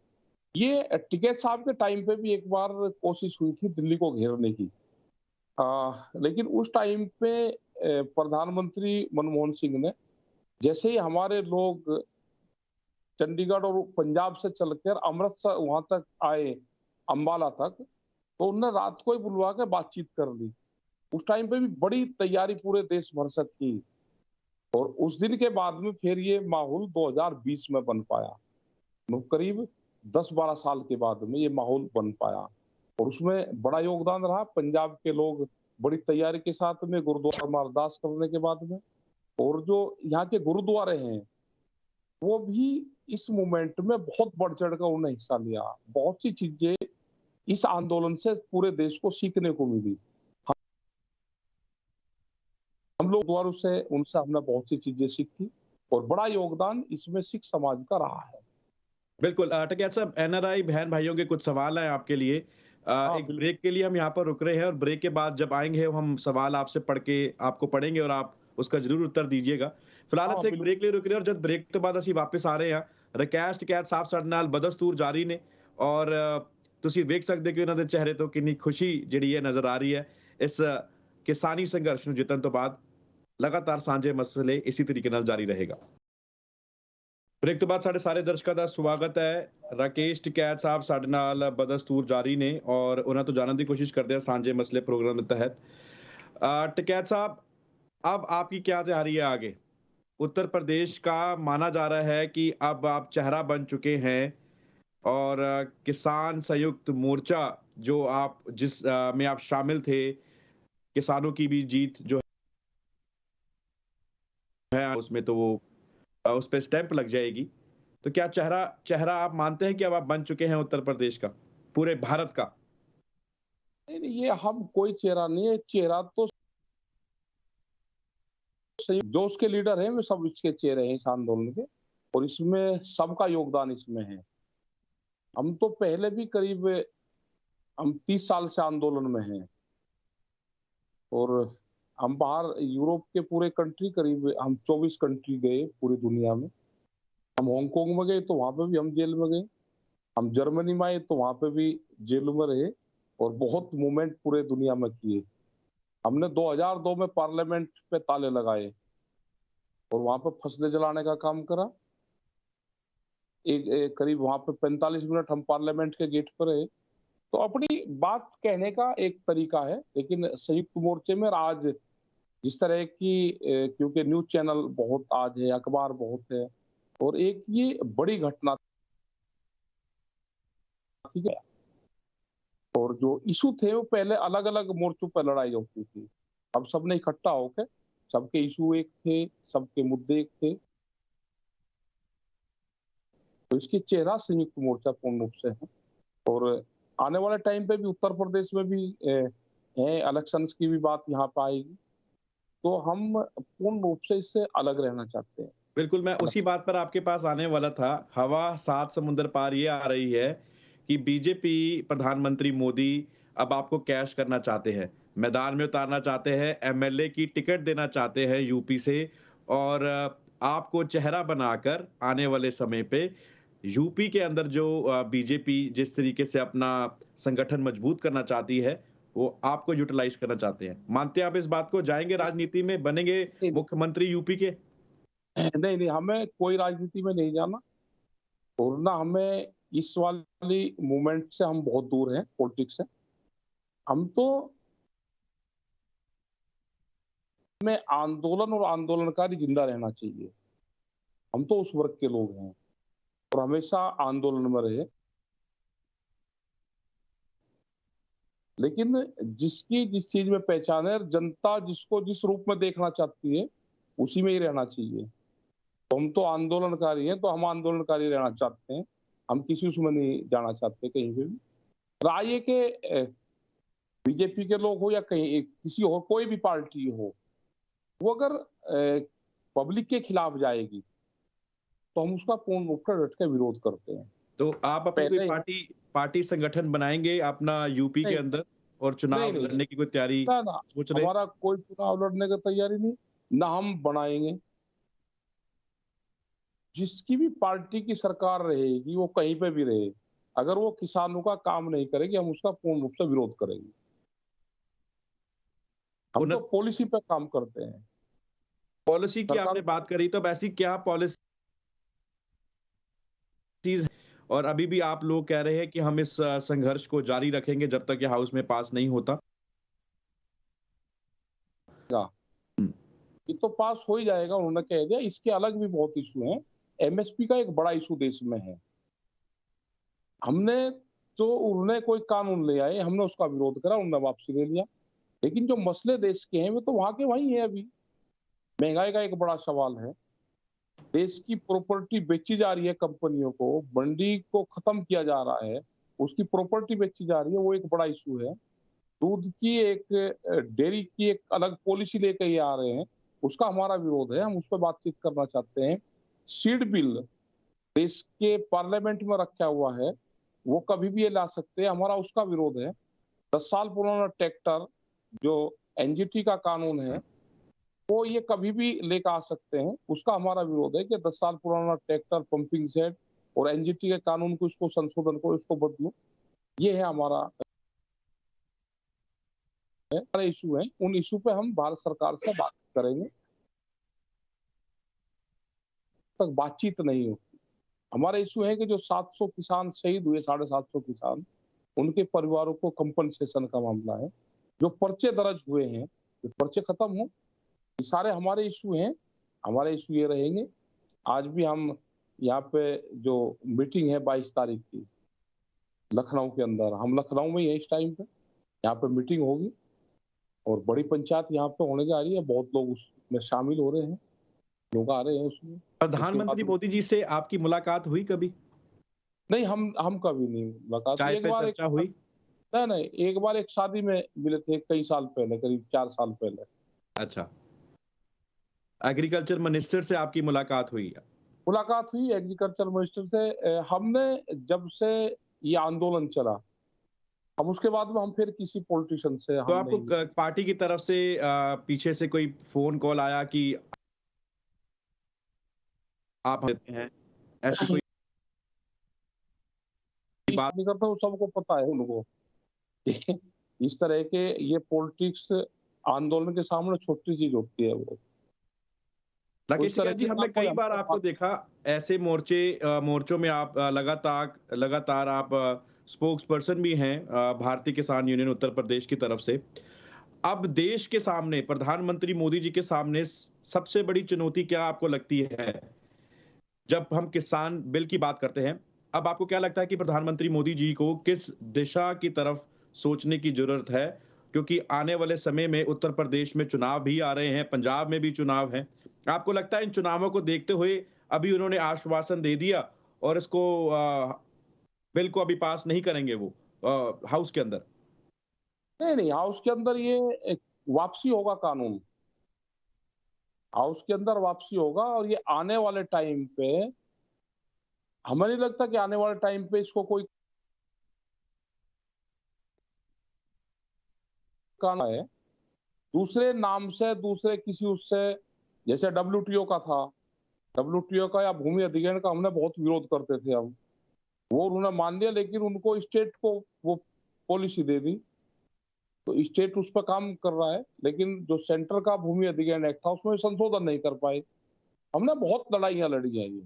ये टिकैत साहब के टाइम पे भी एक बार कोशिश हुई थी दिल्ली को घेरने की, लेकिन उस टाइम पे प्रधानमंत्री मनमोहन सिंह ने, जैसे ही हमारे लोग चंडीगढ़ और पंजाब से चलकर अमृतसर वहां तक आए, अंबाला तक, तो उन्होंने रात को ही बुलवा के बातचीत कर ली। उस टाइम पे भी बड़ी तैयारी पूरे देश भर से थी और उस दिन के बाद में फिर ये माहौल 2020 में बन पाया। करीब 10-12 साल के बाद में ये माहौल बन पाया और उसमें बड़ा योगदान रहा पंजाब के लोग बड़ी तैयारी के साथ में गुरुद्वारा में अरदास करने के बाद में। और जो यहाँ के गुरुद्वारे हैं वो भी इस मूवमेंट में बहुत बढ़ चढ़ कर उन्होंने हिस्सा लिया। बहुत सी चीजें इस आंदोलन से पूरे देश को सीखने को मिली। हम लोग लोग द्वारा से उनसे हमने बहुत सी चीजें सीखी और बड़ा योगदान इसमें सिख समाज का रहा है। बिल्कुल टिकैत साहब, एनआरआई बहन भाइयों के कुछ सवाल हैं आपके लिए। हाँ, एक बिल्कुल। ब्रेक के लिए हम यहाँ पर रुक रहे हैं और ब्रेक के बाद जब आएँगे हम सवाल आपसे पढ़ के आपको पढ़ेंगे और आप उसका ज़रूर उत्तर दीजिएगा। फिलहाल हाँ, ਇੱਥੇ ਇੱਕ बिल्कुल। ਬ੍ਰੇਕ ਲਈ ਰੁਕ ਰਹੇ ਹਾਂ ਔਰ ਜਦ ਬ੍ਰੇਕ ਤੋਂ ਬਾਅਦ ਅਸੀਂ ਵਾਪਸ ਆ ਰਹੇ ਹਾਂ। ਰਕੇਸ਼ ਟਿਕੈਤ ਸਾਹਿਬ ਸਾਡੇ ਨਾਲ ਬਦਸਤੂਰ ਜਾਰੀ ਨੇ ਔਰ ਤੁਸੀਂ ਵੇਖ ਸਕਦੇ ਕਿ ਉਹਨਾਂ ਦੇ ਚਿਹਰੇ ਤੋਂ ਕਿੰਨੀ ਖੁਸ਼ੀ ਜਿਹੜੀ ਹੈ ਨਜ਼ਰ ਆ ਰਹੀ ਹੈ ਇਸ ਕਿਸਾਨੀ ਸੰਘਰਸ਼ ਨੂੰ ਜਿੱਤਣ ਤੋਂ ਬਾਅਦ। ਲਗਾਤਾਰ ਸਾਂਝੇ ਮਸਲੇ ਇਸੇ ਤਰੀਕੇ ਨਾਲ ਜਾਰੀ ਰਹੇਗਾ। ਬ੍ਰੇਕ ਤੋਂ ਬਾਅਦ ਸਾਡੇ ਸਾਰੇ ਦਰਸ਼ਕਾਂ ਦਾ ਸਵਾਗਤ ਹੈ। ਰਾਕੇਸ਼ ਟਿਕੈਤ ਸਾਹਿਬ ਸਾਡੇ ਨਾਲ ਬਦਸਤੂਰ ਜਾਰੀ ਨੇ ਔਰ ਉਹਨਾਂ ਤੋਂ ਜਾਣਨ ਦੀ ਕੋशिश ਕਰਦੇ हैं साझे मसले प्रोग्राम के तहत। टिकैत साहब, अब आपकी क्या तैयारी है आगे? उत्तर प्रदेश का माना जा रहा है कि अब आप चेहरा बन चुके हैं और किसान संयुक्त मोर्चा जो आप में आप शामिल थे, किसानों की भी जीत जो है उसमें तो वो उस पे स्टैंप लग जाएगी। तो क्या चेहरा चेहरा आप मानते हैं कि अब आप बन चुके हैं उत्तर प्रदेश का, पूरे भारत का? नहीं, नहीं, ये हम कोई चेहरा नहीं है, चेहरा तो जो उसके लीडर हैं वे सब इसके चेहरे हैं इस आंदोलन के और इसमें सबका योगदान इसमें है। हम तो पहले भी करीब हम 30 साल से आंदोलन में हैं और हम बाहर यूरोप के पूरे कंट्री करीब हम 24 कंट्री गए पूरी दुनिया में। हम हांगकांग में गए तो वहां पे भी हम जेल में गए, हम जर्मनी में आए तो वहां पे भी जेल में रहे और बहुत मूवमेंट पूरे दुनिया में किए। हमने 2002 में पार्लियामेंट पे ताले लगाए और वहां पे फसलें जलाने का काम करा। एक करीब वहां पे 45 मिनट हम पार्लियामेंट के गेट पर रहे। तो अपनी बात कहने का एक तरीका है, लेकिन संयुक्त मोर्चे में आज जिस तरह की क्योंकि न्यूज चैनल बहुत आज है, अखबार बहुत है और एक ये बड़ी घटना ठीक है और जो इशू थे वो पहले अलग अलग मोर्चों पर लड़ाई होती थी। अब सबने इकट्ठा होकर सबके इशू एक थे, सबके मुद्दे एक थे, तो इसके चेहरा संयुक्त मोर्चा पूर्ण रूप से है और आने वाले टाइम पे भी उत्तर प्रदेश में भी है, इलेक्शंस की भी बात यहाँ पे आएगी, तो हम पूर्ण रूप से इससे अलग रहना चाहते हैं। बिल्कुल, मैं उसी बात पर आपके पास आने वाला था। हवा 7 समुंदर पार ये आ रही है कि बीजेपी प्रधानमंत्री मोदी अब आपको कैश करना चाहते हैं, मैदान में उतारना चाहते हैं, एमएलए की टिकट देना चाहते हैं यूपी से और आपको चेहरा बनाकर आने वाले समय पे यूपी के अंदर जो बीजेपी जिस तरीके से अपना संगठन मजबूत करना चाहती है, वो आपको यूटिलाइज़ करना चाहते हैं। मानते हैं आप इस बात को? जाएँगे राजनीति में, बनेंगे मुख्यमंत्री यूपी के? नहीं, नहीं, हमें कोई राजनीति में नहीं जाना और ना हमें इस वाली मूवमेंट से हम बहुत दूर हैं, पॉलिटिक्स से। हम तो में आंदोलन और आंदोलनकारी जिंदा रहना चाहिए। हम तो उस वर्ग के लोग हैं और हमेशा आंदोलन में रहे। लेकिन जिसकी जिस चीज में पहचान है, जनता जिसको जिस रूप में देखना चाहती है, उसी में ही रहना चाहिए। तो हम तो आंदोलनकारी हैं, तो हम आंदोलनकारी रहना चाहते हैं। हम किसी उसमें नहीं जाना चाहते कहीं पे भी। राय है कि बीजेपी के लोग हो या कहीं किसी और कोई भी पार्टी हो, वो अगर पब्लिक के खिलाफ जाएगी तो हम उसका पूर्ण रूप से डट के विरोध करते हैं। तो आप अपनी कोई पहले पार्टी संगठन बनाएंगे अपना यूपी के नहीं, अंदर और नहीं, चुनाव नहीं, लड़ने की कोई तैयारी ना, ना, सोच रहे? हमारा कोई चुनाव लड़ने की तैयारी नहीं, ना हम बनाएंगे। जिसकी भी पार्टी की सरकार रहेगी, वो कहीं पे भी रहे, अगर वो किसानों का काम नहीं करेगी, हम उसका पूर्ण रूप से विरोध करेंगे। हम तो पॉलिसी पे काम करते हैं। पॉलिसी की सरकार आपने बात करी, तो अब ऐसी क्या पॉलिसीज हैं और अभी भी आप लोग कह रहे हैं कि हम इस संघर्ष को जारी रखेंगे जब तक ये हाउस में पास नहीं होता? ये तो पास हो ही जाएगा, उन्होंने कह दिया। इसके अलग भी बहुत इशू हैं। एमएसपी का एक बड़ा इशू देश में है। हमने तो उन्होंने कोई कानून ले आए, हमने उसका विरोध करा, उन्होंने वापसी ले लिया। लेकिन जो मसले देश के हैं वो तो वहां के वही है। अभी महंगाई का एक बड़ा सवाल है। देश की प्रॉपर्टी बेची जा रही है कंपनियों को, मंडी को खत्म किया जा रहा है, उसकी प्रॉपर्टी बेची जा रही है, वो एक बड़ा इशू है। दूध की एक डेयरी की एक अलग पॉलिसी लेकर ये आ रहे हैं, उसका हमारा विरोध है, हम उस पर बातचीत करना चाहते हैं। सीड बिल देश के पार्लियामेंट में रखा हुआ है, वो कभी भी ये ला सकते हैं, हमारा उसका विरोध है। 10 साल पुराना ट्रैक्टर जो एनजीटी का कानून है, वो ये कभी भी लेकर आ सकते हैं, उसका हमारा विरोध है कि 10 साल पुराना ट्रैक्टर, पंपिंग सेट और एनजीटी के कानून को इसको संशोधन करो, इसको बदलो। ये है हमारा इशू है। उन इशू पे हम भारत सरकार से बात करेंगे, तक बातचीत नहीं होती। हमारा इशू है कि जो 700 किसान शहीद हुए, 750 किसान, उनके परिवारों को कंपनसेशन का मामला है। जो पर्चे दर्ज हुए हैं, जो पर्चे खत्म हो, ये सारे हमारे इशू हैं। हमारे इशू ये रहेंगे। आज भी हम यहाँ पे जो मीटिंग है 22 तारीख की लखनऊ के अंदर, हम लखनऊ में ही है इस टाइम पे, यहाँ पे मीटिंग होगी और बड़ी पंचायत यहाँ पे होने जा रही है। बहुत लोग उसमें शामिल हो रहे हैं, लोग आ रहे हैं उसमें। प्रधानमंत्री मोदी जी से आपकी मुलाकात हुई कभी? नहीं, हम कभी नहीं मुलाकात। चाय एक पे बार चर्चा हुई? नहीं, एक बार एक शादी में मिले थे कई साल पहले, करीब 4 साल पहले। अच्छा। एग्रीकल्चर मिनिस्टर से आपकी मुलाकात हुई? मुलाकात हुई एग्रीकल्चर मिनिस्टर से। हमने जब से ये आंदोलन चला, हम उसके बाद में हम फिर किसी पॉलिटिशियन से तो हम आपको नहीं। पार्टी की तरफ से पीछे से कोई फोन कॉल आया कि आप देते हैं, ऐसी कोई बात? नहीं करता, वो सबको पता है उनको। इस तरह के ये पॉलिटिक्स आंदोलन के सामने छोटी चीज होती है वो। तो राकेश इस तरह टिकैत जी, की हमने कोई कई बार हमसे आपको देखा ऐसे मोर्चों में आप लगातार आप स्पोक्स पर्सन भी हैं भारतीय किसान यूनियन उत्तर प्रदेश की तरफ से। अब देश के सामने प्रधानमंत्री मोदी जी के सामने सबसे बड़ी चुनौती क्या आपको लगती है जब हम किसान बिल की बात करते हैं? अब आपको क्या लगता है कि प्रधानमंत्री मोदी जी को किस दिशा की तरफ सोचने की जरूरत है? क्योंकि आने वाले समय में उत्तर प्रदेश में चुनाव भी आ रहे हैं, पंजाब में भी चुनाव हैं। आपको लगता है इन चुनावों को देखते हुए अभी उन्होंने आश्वासन दे दिया और इसको बिल को अभी पास नहीं करेंगे वो हाउस के अंदर? नहीं, हाउस के अंदर ये एक वापसी होगा कानून। हाउस के अंदर वापसी होगा और ये आने वाले टाइम पे, हमें नहीं लगता कि आने वाले टाइम पे इसको कोई कानून है दूसरे नाम से, दूसरे किसी उससे, जैसे डब्ल्यूटीओ का था। डब्ल्यूटीओ का या भूमि अधिग्रहण का हमने बहुत विरोध करते थे हम, वो उन्होंने मान लिया, लेकिन उनको स्टेट को वो पॉलिसी दे दी, तो स्टेट उस पर काम कर रहा है। लेकिन जो सेंटर का भूमि अधिग्रहण एक्ट था उसमें संशोधन नहीं कर पाए। हमने बहुत लड़ाइयां लड़ी हैं ये,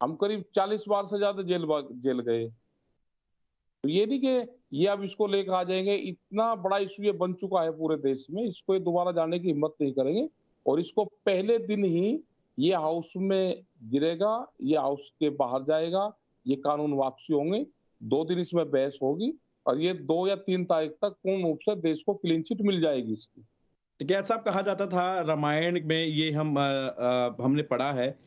हम करीब 40 बार से ज्यादा जेल गए। तो ये नहीं कि ये अब इसको लेकर आ जाएंगे, इतना बड़ा इशू ये बन चुका है पूरे देश में, इसको ये दोबारा जाने की हिम्मत नहीं करेंगे। और इसको पहले दिन ही ये हाउस में गिरेगा, ये हाउस के बाहर जाएगा, ये कानून वापसी होंगे, 2 दिन इसमें बहस होगी और ये 2 या 3 तारीख तक पूर्ण रूप से देश को क्लीन चिट मिल जाएगी इसकी। टिकैत साहब, कहा जाता था रामायण में, ये हमने पढ़ा है,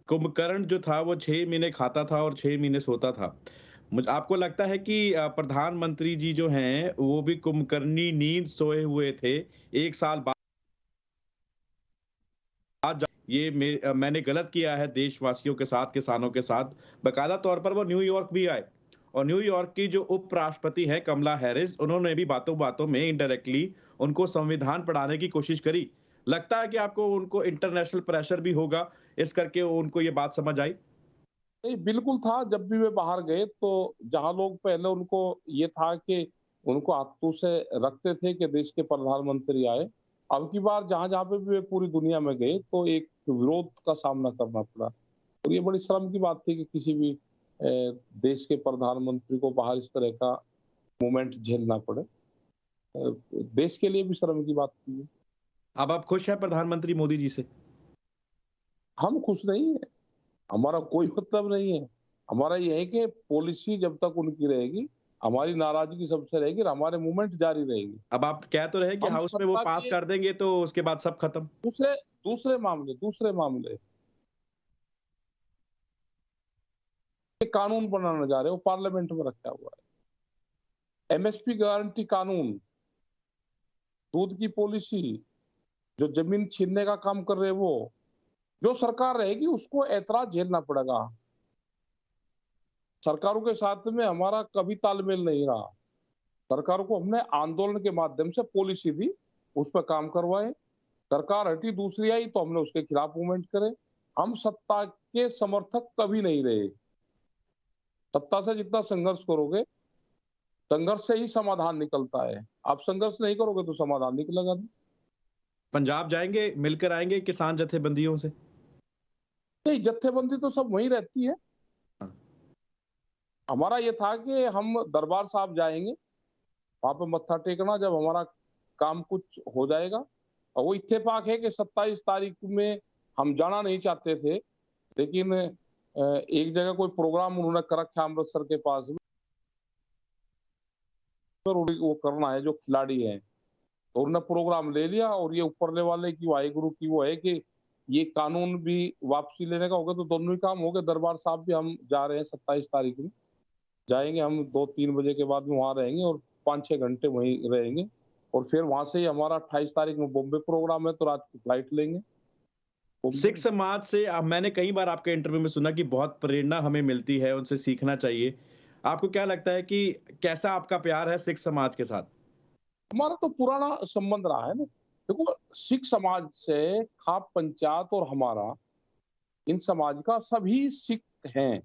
कुंभकर्ण जो था वो 6 महीने खाता था और 6 महीने सोता था। आपको लगता है कि प्रधानमंत्री जी जो हैं वो भी कुंभकर्णी नींद सोए हुए थे? 1 साल बाद मैंने गलत किया है देशवासियों के साथ, किसानों के साथ। बाकायदा तौर पर वो न्यूयॉर्क भी आए और न्यूयॉर्क की जो उपराष्ट्रपति हैं कमला हैरिस, उन्होंने भी बातों-बातों में इनडायरेक्टली उनको संविधान पढ़ाने की कोशिश करी। लगता है कि आपको उनको इंटरनेशनल प्रेशर भी होगा, इस करके उनको ये बात समझ आई? नहीं, बिल्कुल था। जब भी वे बाहर गए तो जहां लोग पहले उनको ये था कि उनको आंसू से रखते थे कि देश के प्रधानमंत्री आए, अब की बार जहां जहां पे भी वे पूरी दुनिया में गए तो एक विरोध का सामना करना पड़ा। और ये बड़ी शर्म की बात थी कि किसी भी देश के प्रधानमंत्री को बाहर इस तरह का मूवमेंट झेलना पड़े। देश के लिए भी शर्म की बात थी। अब आप खुश हैं प्रधानमंत्री मोदी जी से? हम खुश नहीं है, हमारा कोई मतलब नहीं है। हमारा ये है कि पॉलिसी जब तक उनकी रहेगी, हमारी नाराजगी सबसे रहेगी और हमारे मूवमेंट जारी रहेगी। अब आप कह तो रहे हैं कि हम हाउस में वो सत्ता पास के कर देंगे तो उसके बाद सब खत्म। दूसरे दूसरे मामले ये कानून बनाने जा रहे हैं, वो पार्लियामेंट में रखा हुआ है। एमएसपी गारंटी कानून, दूध की पॉलिसी, जो जमीन छीनने का काम कर रहे हैं वो, जो सरकार रहेगी उसको ऐतराज झेलना पड़ेगा। सरकारों के साथ में हमारा कभी तालमेल नहीं रहा। सरकारों को हमने आंदोलन के माध्यम से पॉलिसी दी, उस पर काम करवाए। सरकार हटी, दूसरी आई तो हमने उसके खिलाफ मूवमेंट करे। हम सत्ता के समर्थक कभी नहीं रहे। सत्ता से जितना संघर्ष करोगे, संघर्ष से ही समाधान निकलता है। आप संघर्ष नहीं करोगे तो समाधान निकलेगा नहीं। पंजाब जाएंगे, मिलकर आएंगे किसान जथेबंदियों से? नहीं, जत्थेबंदी तो सब वहीं रहती है। हाँ। हमारा ये था कि हम दरबार साहब जाएंगे, वहां पे मत्था टेकना, जब हमारा काम कुछ हो जाएगा। और वो इत्तेफाक है कि 27 तारीख में हम जाना नहीं चाहते थे, लेकिन एक जगह कोई प्रोग्राम उन्होंने कर रखा अमृतसर के पास में, वो करना है जो खिलाड़ी है, तो उन्होंने प्रोग्राम ले लिया। और ये ऊपरले वाले की वाहिगुरु की वो है कि ये कानून भी वापसी लेने का होगा, तो दोनों ही काम हो गए। दरबार साहब भी हम जा रहे हैं 27 तारीख में, जाएंगे हम 2-3 बजे के बाद में वहां रहेंगे और 5-6 घंटे वहीं रहेंगे। और फिर वहां से ही हमारा 28 तारीख में बॉम्बे प्रोग्राम है, तो रात की फ्लाइट लेंगे सिख समाज से मैंने कई बार आपके इंटरव्यू में सुना कि बहुत प्रेरणा हमें मिलती है, उनसे सीखना चाहिए। आपको क्या लगता है कि कैसा आपका प्यार है सिख समाज के साथ? हमारा तो पुराना संबंध रहा है ना। देखो, सिख समाज से खाप पंचायत और हमारा, इन समाज का सभी सिख हैं,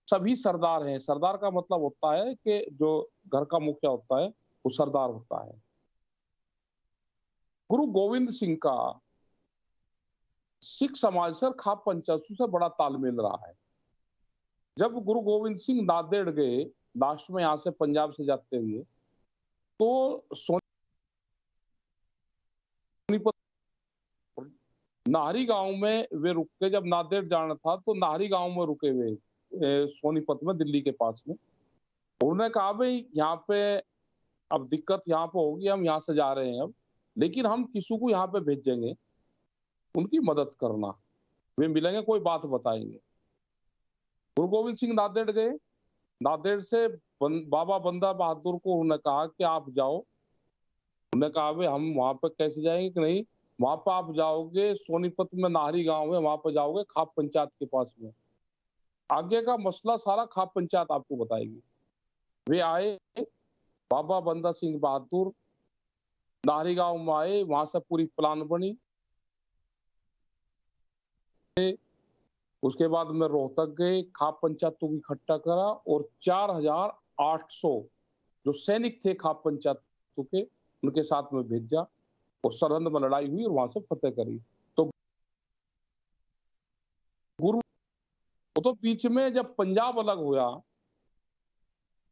सभी सरदार हैं। सरदार का मतलब होता है कि जो घर का मुखिया होता है वो सरदार होता है। गुरु गोविंद सिंह का सिख समाज से और खाप पंचायतों से बड़ा तालमेल रहा है। जब गुरु गोविंद सिंह नांदेड़ गए, लास्ट में यहाँ से पंजाब से जाते हुए, तो सोनीपत नाहरी गांव में वे रुक के, जब नांदेड़ जाना था तो नाहरी गांव में रुके हुए, सोनीपत में, दिल्ली के पास में। उन्होंने कहा भाई यहाँ पे अब दिक्कत यहाँ पे होगी, हम यहाँ से जा रहे हैं अब, लेकिन हम किसी को यहाँ पे भेजेंगे, उनकी मदद करना, वे मिलेंगे, कोई बात बताएंगे। गुरु गोविंद सिंह नांदेड़ गए, नांदेड़ से बाबा बंदा बहादुर को उन्होंने कहा कि आप जाओ। उन्होंने कहा भाई हम वहां पे कैसे जाएंगे, कि नहीं, वहां पर आप जाओगे, सोनीपत में नाहरी गांव है, वहां पर जाओगे खाप पंचायत के पास में, आगे का मसला सारा खाप पंचायत आपको बताएगी। वे आए, बाबा बंदा सिंह बहादुर नाहरी गांव में आए, वहां से पूरी प्लान बनी। उसके बाद में रोहतक गए, खाप पंचायतों को इकट्ठा करा और 4800 जो सैनिक थे खाप पंचायतों के, उनके साथ में भेजा और सरहद में लड़ाई हुई और वहां से फतेह करी। तो गुरु, तो बीच में जब पंजाब अलग हुआ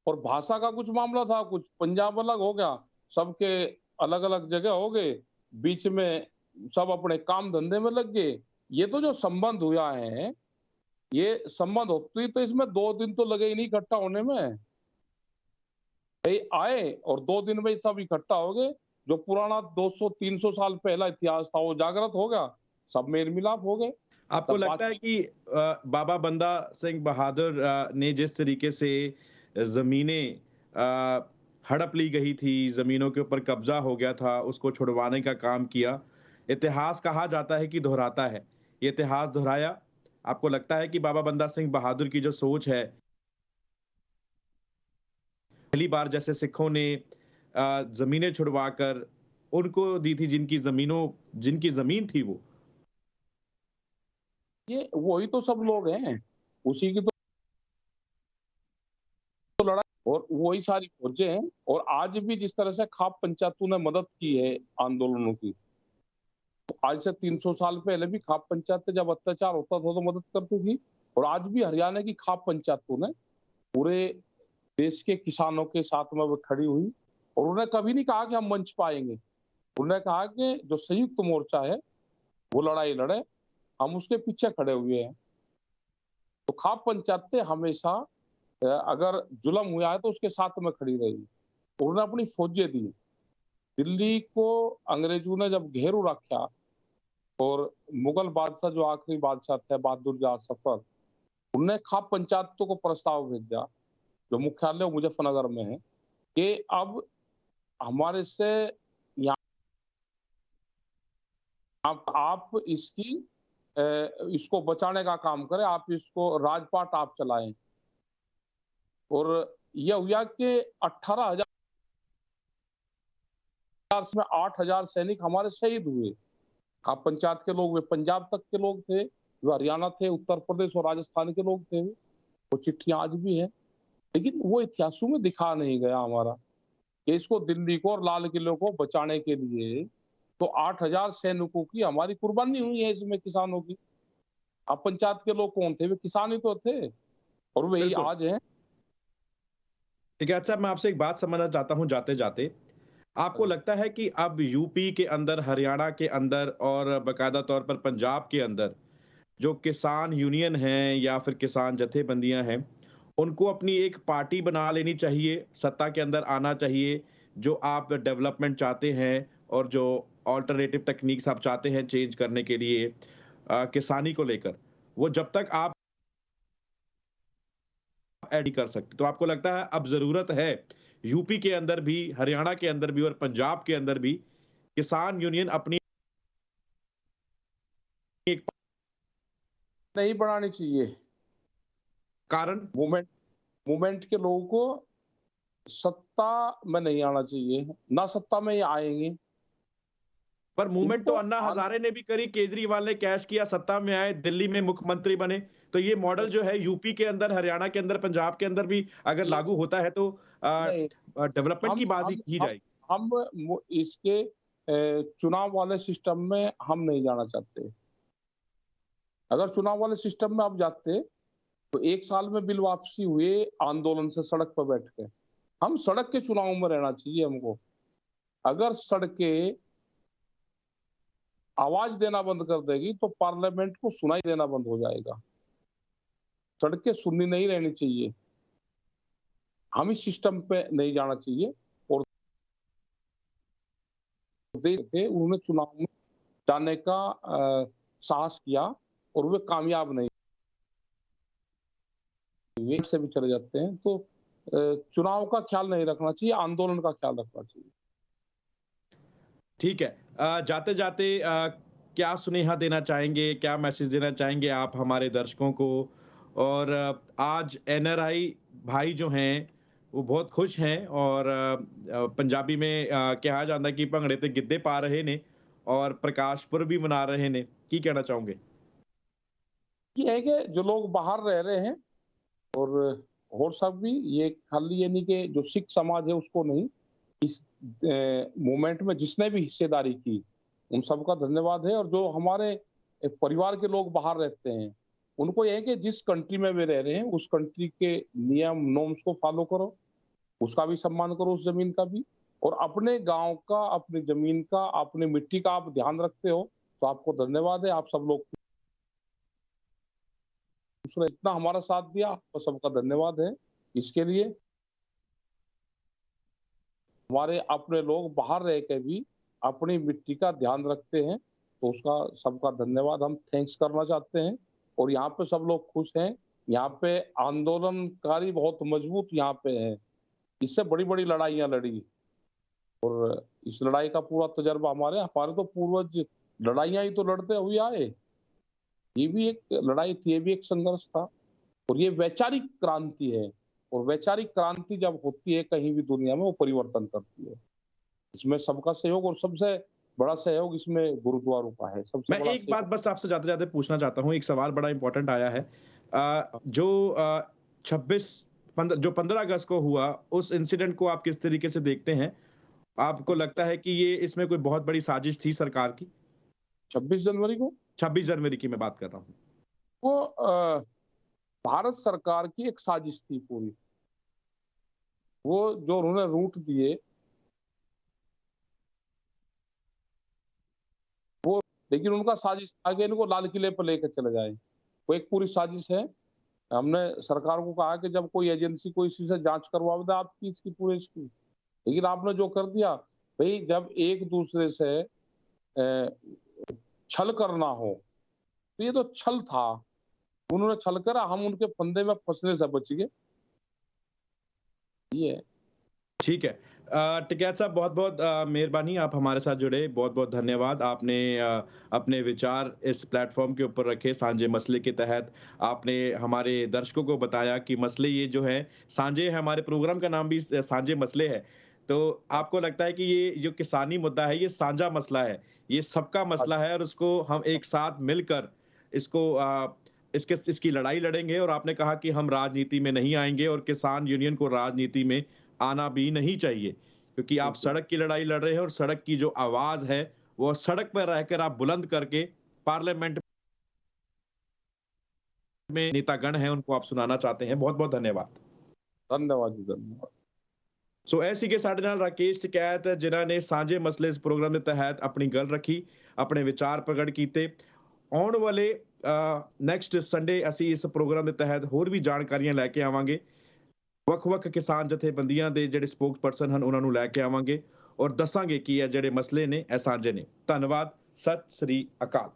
और भाषा का कुछ मामला था, कुछ पंजाब अलग हो गया, सबके अलग अलग जगह हो गए, बीच में सब अपने काम धंधे में लग गए। ये तो जो संबंध हुआ है, ये संबंध होती तो इसमें 2 दिन तो लगे ही नहीं इकट्ठा होने में। आए और 2 दिन में सब इकट्ठा हो गए। जो पुराना 200-300 साल पहला इतिहास था वो जागृत हो गया, सब मेल मिलाप हो गए। आपको लगता है कि बाबा बंदा सिंह बहादुर ने जिस तरीके से जमीनें हड़प ली गई थी, जमीनों के ऊपर कब्जा हो गया था, उसको छुड़वाने का काम किया, इतिहास कहा जाता है कि दोहराता है, ये इतिहास दोहराया? आपको लगता है कि बाबा बंदा सिंह बहादुर की जो सोच है, पहली बार जैसे सिखों ने जमीनें छुड़वाकर उनको दी थी जिनकी जमीन थी वो? ये वही तो सब लोग हैं, उसी की तो लड़ाई और वही सारी फौजें हैं। और आज भी जिस तरह से खाप पंचायतों ने मदद की है आंदोलनों की, तो आज से 300 साल पहले भी खाप पंचायत जब अत्याचार होता था तो मदद करती थी। और आज भी हरियाणा की खाप पंचायतों ने पूरे देश के किसानों के साथ में वो खड़ी हुई और उन्होंने कभी नहीं कहा कि हम मंच पाएंगे। उन्होंने कहा कि जो संयुक्त मोर्चा है वो लड़ाई लड़े, हम उसके पीछे खड़े हुए हैं। तो खाप पंचायतें हमेशा अगर जुल्म हुआ है तो उसके साथ में खड़ी रही। उन्होंने अपनी फौजें दी। दिल्ली को अंग्रेजों ने जब घेरू रखा और मुगल बादशाह जो आखिरी बादशाह थे बहादुर शाह जफर, उनने खाप पंचायतों को प्रस्ताव भेजा, जो मुख्यालय मुजफ्फरनगर में है, कि अब हमारे से आप इसको बचाने का काम करें, आप इसको राजपाट आप चलाएं। और यह हुआ कि 18,000 में 8,000 सैनिक हमारे शहीद हुए। आप पंचायत के लोग, वे पंजाब तक के लोग थे, वे हरियाणा थे, उत्तर प्रदेश और राजस्थान के लोग थे। वो चिट्ठियां आज भी है, लेकिन वो इतिहासों में दिखा नहीं गया हमारा कि इसको, दिल्ली को और लाल किले को बचाने के लिए तो 8,000 सैनिकों की हमारी कुर्बानी हुई है इसमें, किसानों की। अब पंचायत के लोग कौन थे? वे किसान ही तो थे, और वही बिल्कुल आज हैं। ठीक है। अच्छा, मैं आपसे एक बात समझना चाहता हूं जाते जाते, आपको लगता है कि अब यूपी के अंदर, हरियाणा के अंदर और बकायदा तौर पर पंजाब के अंदर जो किसान यूनियन हैं या फिर किसान जथेबंदियां हैं, उनको अपनी एक पार्टी बना लेनी चाहिए, सत्ता के अंदर आना चाहिए, जो आप डेवलपमेंट चाहते हैं और जो ऑल्टरनेटिव टेक्निक्स आप चाहते हैं चेंज करने के लिए किसानी को लेकर, वो जब तक आप ऐड नहीं कर सकते। तो आपको लगता है अब ज़रूरत है यूपी के अंदर भी, हरियाणा के अंदर भी और पंजाब के अंदर भी किसान यूनियन अपनी एक नहीं बनानी चाहिए। कारण मूवमेंट के लोगों को सत्ता में नहीं आना चाहिए, ना सत्ता में ये आएंगे। पर मूवमेंट तो इनको अन्ना हजारे ने भी करी, केजरीवाल ने कैश किया, सत्ता में आए, दिल्ली में मुख्यमंत्री बने। तो ये मॉडल जो है यूपी के अंदर, हरियाणा के अंदर, पंजाब के अंदर भी अगर लागू होता है तो नहीं, डेवलपमेंट हम की बात ही हम की हम जाएगी। हम इसके चुनाव वाले सिस्टम में हम नहीं जाना चाहते। अगर चुनाव वाले सिस्टम में आप जाते तो 1 साल में बिल वापसी हुए आंदोलन से, सड़क पर बैठ के। हम सड़क के चुनाव में रहना चाहिए हमको। अगर सड़कें आवाज देना बंद कर देगी तो पार्लियामेंट को सुनाई देना बंद हो जाएगा। सड़कें सुननी नहीं रहनी चाहिए। हम इस सिस्टम पे नहीं जाना चाहिए। और देश के उन्होंने चुनाव में जाने का साहस किया और वे कामयाब नहीं हुए, से भी चले जाते हैं। तो चुनाव का ख्याल नहीं रखना चाहिए, आंदोलन का ख्याल रखना चाहिए। ठीक है। जाते जाते क्या सुनेहा देना चाहेंगे, क्या मैसेज देना चाहेंगे आप हमारे दर्शकों को? और आज एनआरआई भाई जो हैं वो बहुत खुश हैं और पंजाबी में कहा जाता है कि भंगड़े ते गिद्धे पा रहे ने और प्रकाश पुरब भी मना रहे ने, की कहना चाहोगे? ये है कि जो लोग बाहर रह रहे हैं और सब भी, ये खाली ये नहीं कि जो सिख समाज है उसको नहीं, इस मूवमेंट में जिसने भी हिस्सेदारी की उन सबका धन्यवाद है। और जो हमारे परिवार के लोग बाहर रहते हैं उनको यह है कि जिस कंट्री में वे रह रहे हैं उस कंट्री के नियम नॉर्म्स को फॉलो करो, उसका भी सम्मान करो, उस जमीन का भी। और अपने गांव का, अपनी जमीन का, अपनी मिट्टी का आप ध्यान रखते हो तो आपको धन्यवाद है। आप सब लोग उसने इतना हमारा साथ दिया, आपको सबका धन्यवाद है इसके लिए। हमारे अपने लोग बाहर रह के भी अपनी मिट्टी का ध्यान रखते हैं तो उसका सबका धन्यवाद हम थैंक्स करना चाहते हैं। और यहाँ पे सब लोग खुश हैं। यहाँ पे आंदोलनकारी बहुत मजबूत यहाँ पे है, इससे बड़ी बड़ी लड़ाइयाँ लड़ी। और इस लड़ाई का पूरा तजर्बा हमारे हमारे तो पूर्वज लड़ाइयाँ ही तो लड़ते हुए आए। ये भी एक लड़ाई थी, ये भी एक संघर्ष था। और ये वैचारिक क्रांति है। और वैचारिक क्रांति जब होती है कहीं भी दुनिया में, वो परिवर्तन करती है। इसमें सबका सहयोग, और सबसे बड़ा सहयोग इसमें गुरुद्वारों का है। सबसे मैं बड़ा एक बात सहयोग। बस आपसे जाते-जाते पूछना चाहता हूँ, एक सवाल बड़ा इम्पोर्टेंट आया है। जो 26 पंद जो 15 अगस्त को हुआ, उस इंसिडेंट को आप किस तरीके से देखते हैं? आपको लगता है कि ये इसमें कोई बहुत बड़ी साजिश थी सरकार की? 26 जनवरी को 26 जनवरी की मैं बात कर रहा हूँ। वो भारत सरकार की एक साजिश थी पूरी। वो जो उन्होंने रूट दिए, वो, लेकिन उनका साजिश था कि इनको लाल किले पर लेकर चले जाए। वो एक पूरी साजिश है। हमने सरकार को कहा कि जब कोई एजेंसी कोई इसी से जांच करवा दे आपकी इसकी पूरे इसकी, लेकिन आपने जो कर दिया, भाई जब एक दूसरे से छल करना हो तो ये तो छल था। उन्होंने छल करा, हम उनके फंदे में फंसने से बच गए। ये है। ठीक है। टिकैत साहब, बहुत बहुत मेहरबानी, आप हमारे साथ जुड़े, बहुत बहुत धन्यवाद। आपने अपने विचार इस प्लेटफॉर्म के ऊपर रखे सांझे मसले के तहत। आपने हमारे दर्शकों को बताया कि मसले ये जो है सांझे है, हमारे प्रोग्राम का नाम भी सांझे मसले है। तो आपको लगता है कि ये जो किसानी मुद्दा है ये साझा मसला है, ये सबका मसला है और उसको हम एक साथ मिलकर इसको इसकी लड़ाई लड़ेंगे। और आपने कहा कि हम राजनीति में नहीं आएंगे और किसान यूनियन को राजनीति में आना भी नहीं चाहिए, क्योंकि आप बिल्कुल। सड़क की लड़ाई लड़ रहे हैं और सड़क की जो आवाज है वो सड़क पर रहकर आप बुलंद करके पार्लियामेंट में नेतागण हैं उनको आप सुनाना चाहते हैं। बहुत बहुत धन्यवाद। धन्यवाद जी, धन्यवाद। ਸੋ ਐਸੀ ਕਿ ਸਾਡੇ ਨਾਲ ਰਾਕੇਸ਼ ਟਕੈਤ, ਜਿਨ੍ਹਾਂ ਨੇ ਸਾਂਝੇ ਮਸਲੇ ਇਸ ਪ੍ਰੋਗਰਾਮ ਦੇ ਤਹਿਤ ਆਪਣੀ ਗੱਲ ਰੱਖੀ, ਆਪਣੇ ਵਿਚਾਰ ਪ੍ਰਗਟ ਕੀਤੇ। ਆਉਣ ਵਾਲੇ ਨੈਕਸਟ ਸੰਡੇ ਅਸੀਂ ਇਸ ਪ੍ਰੋਗਰਾਮ ਦੇ ਤਹਿਤ ਹੋਰ ਵੀ ਜਾਣਕਾਰੀਆਂ ਲੈ ਕੇ ਆਵਾਂਗੇ। ਵੱਖ-ਵੱਖ ਕਿਸਾਨ ਜਥੇਬੰਦੀਆਂ ਦੇ ਜਿਹੜੇ ਸਪੋਕਸ ਪਰਸਨ ਹਨ ਉਹਨਾਂ ਨੂੰ ਲੈ ਕੇ ਆਵਾਂਗੇ ਔਰ ਦੱਸਾਂਗੇ ਕੀ ਇਹ ਜਿਹੜੇ ਮਸਲੇ ਨੇ ਇਹ ਸਾਂਝੇ ਨੇ। ਧੰਨਵਾਦ, ਸਤਿ ਸ੍ਰੀ ਅਕਾਲ।